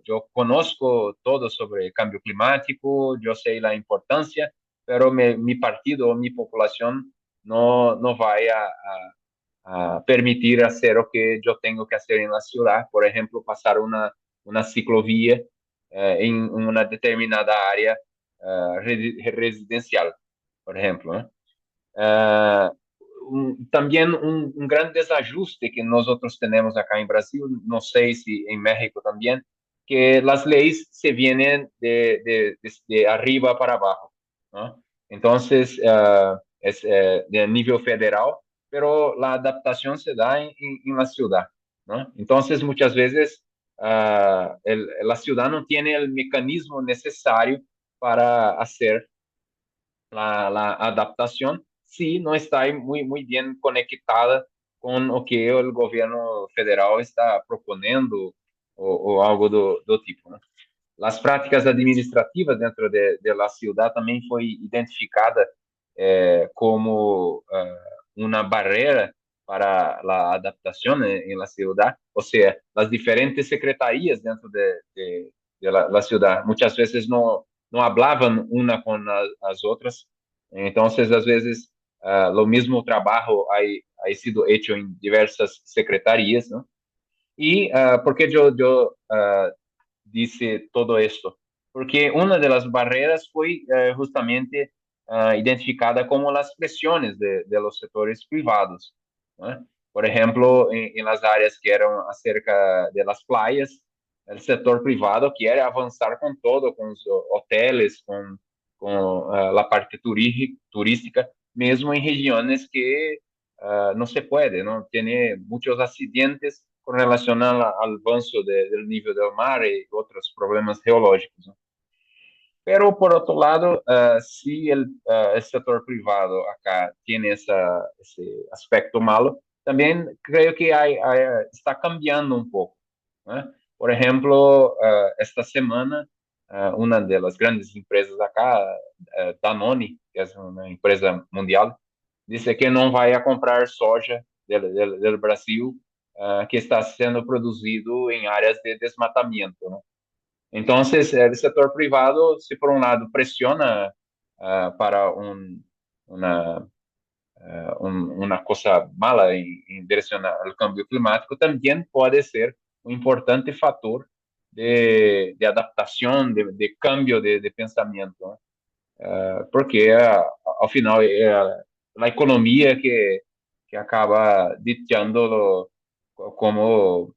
eu conosco todo sobre cambio climático, eu sei a importância, pero mi partido ou minha população não vai a permitir hacer lo que yo tengo que hacer en la ciudad, por ejemplo, pasar una ciclovía en una determinada área residencial, por ejemplo, ¿no? También un gran desajuste que nosotros tenemos acá en Brasil, no sé si en México también, que las leyes se vienen de arriba para abajo, ¿no? Entonces, es de nivel federal, pero la adaptación se da en la ciudad, ¿no? Entonces, muchas veces la ciudad no tiene el mecanismo necesario para hacer la adaptación si no está muy bien conectada con lo que el gobierno federal está proponiendo o algo do tipo, ¿no? Las práticas administrativas dentro de la ciudad también fue identificada como una barrera para la adaptación en la ciudad, o sea, las diferentes secretarías dentro de la ciudad muchas veces no hablaban una con las otras, entonces às vezes lo mismo trabajo ha sido hecho en diversas secretarías, ¿no? Y por qué yo dice todo esto? Porque una de las barreras fue justamente identificada como las presiones de los sectores privados, ¿no? Por ejemplo, en las áreas que eran acerca de las playas, el sector privado quiere avanzar con todo, con los hoteles, con la parte turística, mesmo en regiones que no se puede, ¿no? Tiene muchos accidentes con relación al avanzo del nivel del mar y otros problemas geológicos, ¿no? Pero, por otro lado, si el sector privado acá tiene ese aspecto malo, también creo que está cambiando un poco, ¿no? Por ejemplo, esta semana, una de las grandes empresas acá, Danone, que es una empresa mundial, dice que no va a comprar soja del Brasil, que está siendo producido en áreas de desmatamiento, ¿no? Entonces, el sector privado, si por un lado presiona para una, una cosa mala en dirección al cambio climático, también puede ser un importante factor de adaptación, de cambio de pensamiento, ¿no? Porque al final é a economia que acaba ditando como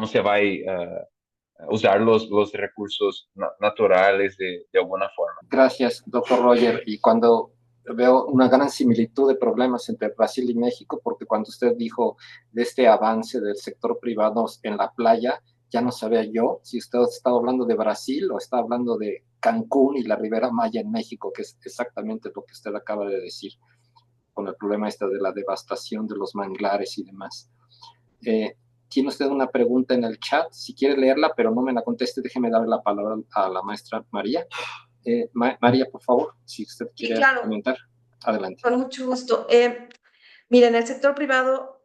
se vai usar los recursos naturales de alguna forma. Gracias, doctor Roger. Y cuando veo una gran similitud de problemas entre Brasil y México, porque cuando usted dijo de este avance del sector privado en la playa, ya no sabía yo si usted estaba hablando de Brasil o estaba hablando de Cancún y la Ribera Maya en México, que es exactamente lo que usted acaba de decir, con el problema este de la devastación de los manglares y demás. Tiene usted una pregunta en el chat, si quiere leerla, pero no me la conteste, déjeme darle la palabra a la maestra María. María, por favor, si usted quiere claro, comentar, adelante. con mucho gusto. Miren, el sector privado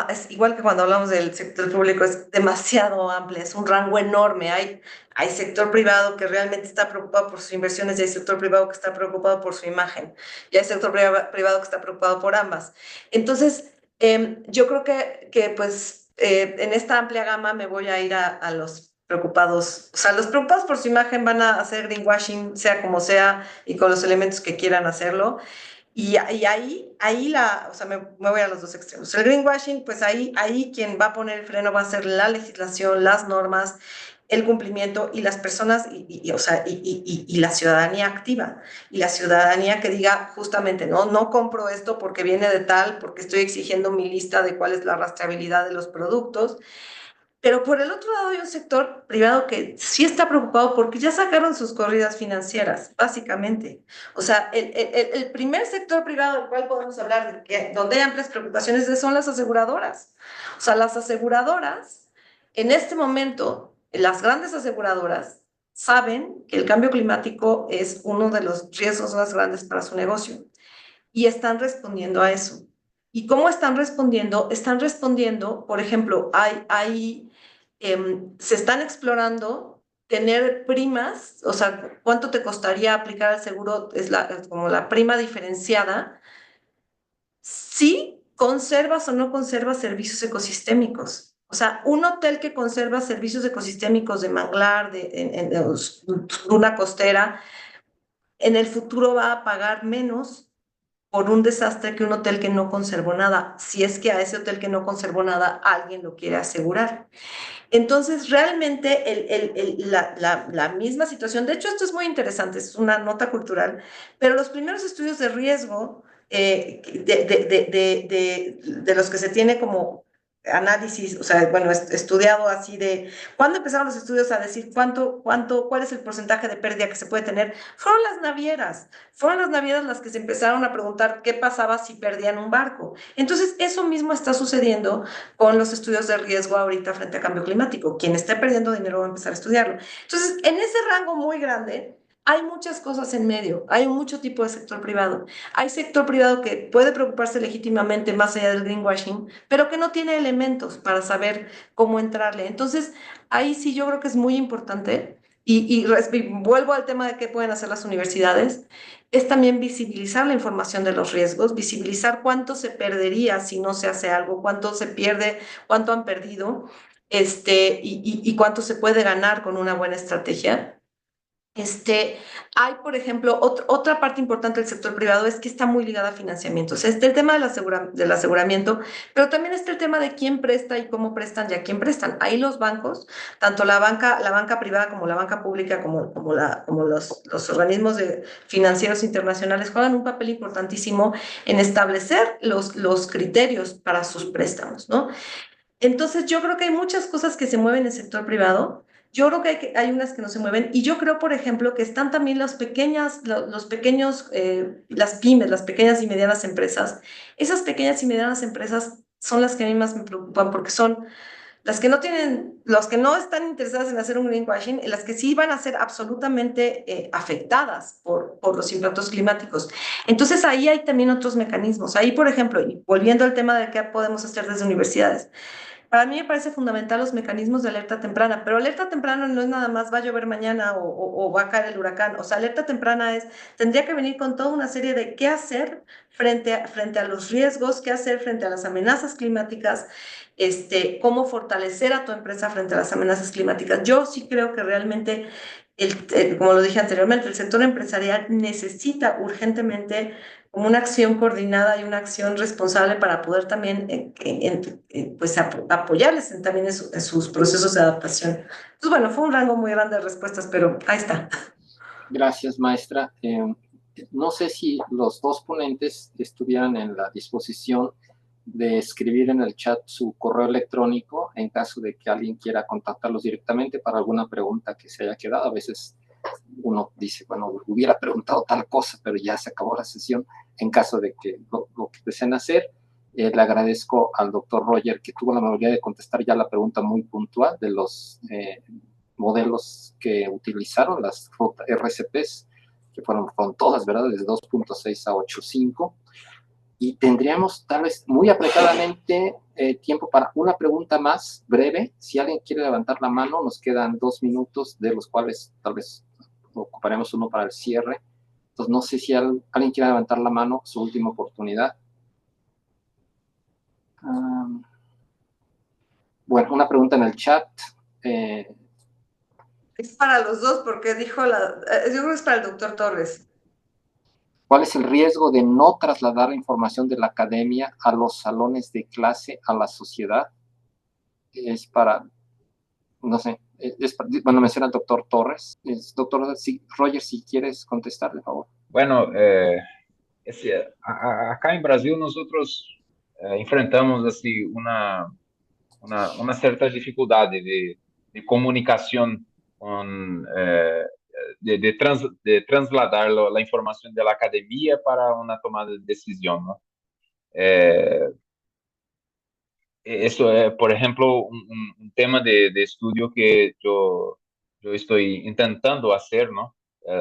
es igual que cuando hablamos del sector público, es demasiado amplio, es un rango enorme. Hay sector privado que realmente está preocupado por sus inversiones y hay sector privado que está preocupado por su imagen. Y hay sector privado que está preocupado por ambas. Entonces, yo creo que pues, en esta amplia gama me voy a ir a los preocupados. O sea, los preocupados por su imagen van a hacer greenwashing, sea como sea, y con los elementos que quieran hacerlo. Y o sea, me voy a los dos extremos. El greenwashing, pues ahí quien va a poner el freno va a ser la legislación, las normas, el cumplimiento y las personas, o sea, y la ciudadanía activa. Y la ciudadanía que diga justamente, no compro esto porque viene de tal, porque estoy exigiendo mi lista de cuál es la rastreabilidad de los productos. Pero por el otro lado hay un sector privado que sí está preocupado porque ya sacaron sus corridas financieras, básicamente. O sea, el primer sector privado del cual podemos hablar, donde hay amplias preocupaciones, son las aseguradoras. O sea, las aseguradoras, en este momento, las grandes aseguradoras saben que el cambio climático es uno de los riesgos más grandes para su negocio y están respondiendo a eso. ¿Y cómo están respondiendo? Están respondiendo, por ejemplo, se están explorando tener primas, o sea, cuánto te costaría aplicar al seguro, como la prima diferenciada, si conservas o no conservas servicios ecosistémicos. O sea, un hotel que conserva servicios ecosistémicos de manglar, de una costera, en el futuro va a pagar menos por un desastre que un hotel que no conservó nada, si es que a ese hotel que no conservó nada alguien lo quiere asegurar. Entonces, realmente la misma situación, de hecho esto es muy interesante, es una nota cultural, pero los primeros estudios de riesgo de los que se tiene como análisis, o sea, bueno, estudiado así ¿cuándo empezaron los estudios a decir cuál es el porcentaje de pérdida que se puede tener? Fueron las navieras las que se empezaron a preguntar qué pasaba si perdían un barco. Entonces, eso mismo está sucediendo con los estudios de riesgo ahorita frente a cambio climático. Quien esté perdiendo dinero va a empezar a estudiarlo. Entonces, en ese rango muy grande, hay muchas cosas en medio, hay mucho tipo de sector privado. Hay sector privado que puede preocuparse legítimamente más allá del greenwashing, pero que no tiene elementos para saber cómo entrarle. Entonces, ahí sí yo creo que es muy importante, y vuelvo al tema de qué pueden hacer las universidades, es también visibilizar la información de los riesgos, visibilizar cuánto se perdería si no se hace algo, cuánto se pierde, cuánto han perdido, y cuánto se puede ganar con una buena estrategia. Hay, por ejemplo, otra parte importante del sector privado es que está muy ligada a financiamiento. O sea, está el tema del aseguramiento, pero también está el tema de quién presta y cómo prestan y a quién prestan. Ahí los bancos, tanto la banca privada como la banca pública, como los organismos financieros internacionales, juegan un papel importantísimo en establecer los criterios para sus préstamos, ¿no? Entonces, yo creo que hay muchas cosas que se mueven en el sector privado. Yo creo que hay unas que no se mueven. Y yo creo, por ejemplo, que están también los pequeños, las pymes, las pequeñas y medianas empresas. Esas pequeñas y medianas empresas son las que a mí más me preocupan porque son las que no tienen, los que no están interesadas en hacer un greenwashing, y las que sí van a ser absolutamente afectadas por los impactos climáticos. Entonces ahí hay también otros mecanismos. Ahí, por ejemplo, y volviendo al tema de qué podemos hacer desde universidades, para mí me parece fundamental los mecanismos de alerta temprana, pero alerta temprana no es nada más va a llover mañana o va a caer el huracán. O sea, alerta temprana tendría que venir con toda una serie de qué hacer frente a los riesgos, qué hacer frente a las amenazas climáticas, cómo fortalecer a tu empresa frente a las amenazas climáticas. Yo sí creo que realmente, como lo dije anteriormente, el sector empresarial necesita urgentemente como una acción coordinada y una acción responsable para poder también pues apoyarles también en sus procesos de adaptación. Entonces, bueno, fue un rango muy grande de respuestas, pero ahí está. Gracias, maestra. No sé si los dos ponentes estuvieran en la disposición de escribir en el chat su correo electrónico en caso de que alguien quiera contactarlos directamente para alguna pregunta que se haya quedado. A veces uno dice, bueno, hubiera preguntado tal cosa, pero ya se acabó la sesión. En caso de que lo que deseen hacer, le agradezco al doctor Roger que tuvo la amabilidad de contestar ya la pregunta muy puntual de los modelos que utilizaron, las RCPs, que fueron todas, ¿verdad? Desde 2.6 a 8.5. Y tendríamos tal vez muy apretadamente tiempo para una pregunta más breve. Si alguien quiere levantar la mano, nos quedan 2 minutos, de los cuales tal vez ocuparemos uno para el cierre. Entonces, no sé si alguien quiere levantar la mano, su última oportunidad. Bueno, una pregunta en el chat. Es para los dos, porque yo creo que es para el doctor Torres. ¿Cuál es el riesgo de no trasladar información de la academia a los salones de clase, a la sociedad? Es para, no sé, bueno, menciona el doctor Torres. Doctor Roger, si quieres contestar, por favor. Bueno, acá en Brasil nosotros enfrentamos así una cierta dificultad de comunicación con, de trasladar la información de la academia para una tomada de decisión, ¿no? Eso es, por ejemplo, un tema de estudio que yo estoy intentando hacer, ¿no?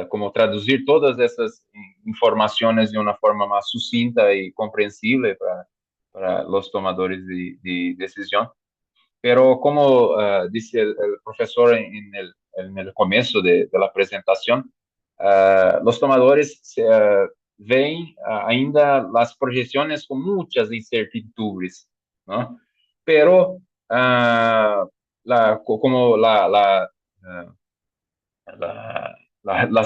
Como traducir todas esas informaciones de una forma más sucinta y comprensible para los tomadores de decisión. Pero como dice el profesor en el comienzo de la presentación, los tomadores ven ainda las proyecciones con muchas incertidumbres, ¿no? Pero como la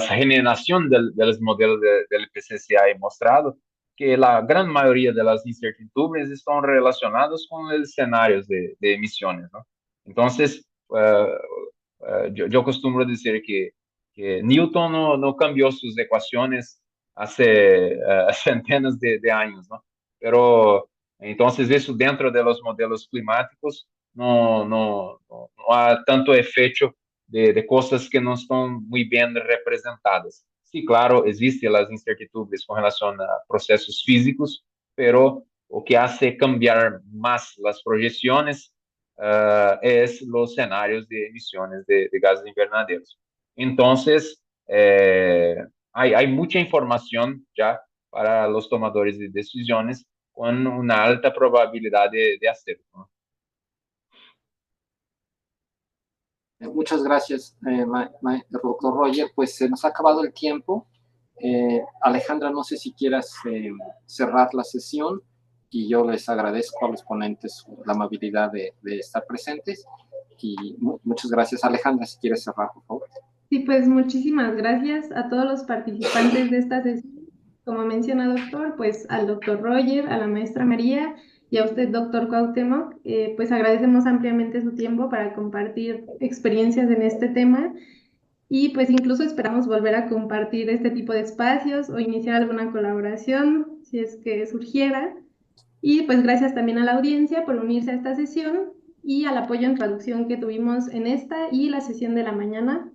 generación de los modelos del PCCA ha mostrado que la gran mayoría de las incertidumbres están relacionadas con los escenarios de emisiones, ¿no? Entonces, yo costumbro decir que Newton no cambió sus ecuaciones hace centenas de años, ¿no? Pero entonces eso dentro de los modelos climáticos no ha tanto efecto de cosas que no están muy bien representadas. Sí, claro, existen las incertidumbres con relación a procesos físicos, pero o que hace cambiar más las proyecciones es los escenarios de emisiones de gases invernaderos. Entonces, hay mucha información ya para los tomadores de decisiones con una alta probabilidad de hacerlo, ¿no? Muchas gracias, doctor Roger. Pues se nos ha acabado el tiempo. Alejandra, no sé si quieras cerrar la sesión y yo les agradezco a los ponentes la amabilidad de estar presentes y muchas gracias. Alejandra, si quieres cerrar, por favor. Sí, pues muchísimas gracias a todos los participantes de esta sesión. Como menciona doctor, pues al doctor Roger, a la maestra María y a usted, doctor Cuauhtémoc, pues agradecemos ampliamente su tiempo para compartir experiencias en este tema y pues incluso esperamos volver a compartir este tipo de espacios o iniciar alguna colaboración si es que surgiera. Y pues gracias también a la audiencia por unirse a esta sesión y al apoyo en traducción que tuvimos en esta y la sesión de la mañana.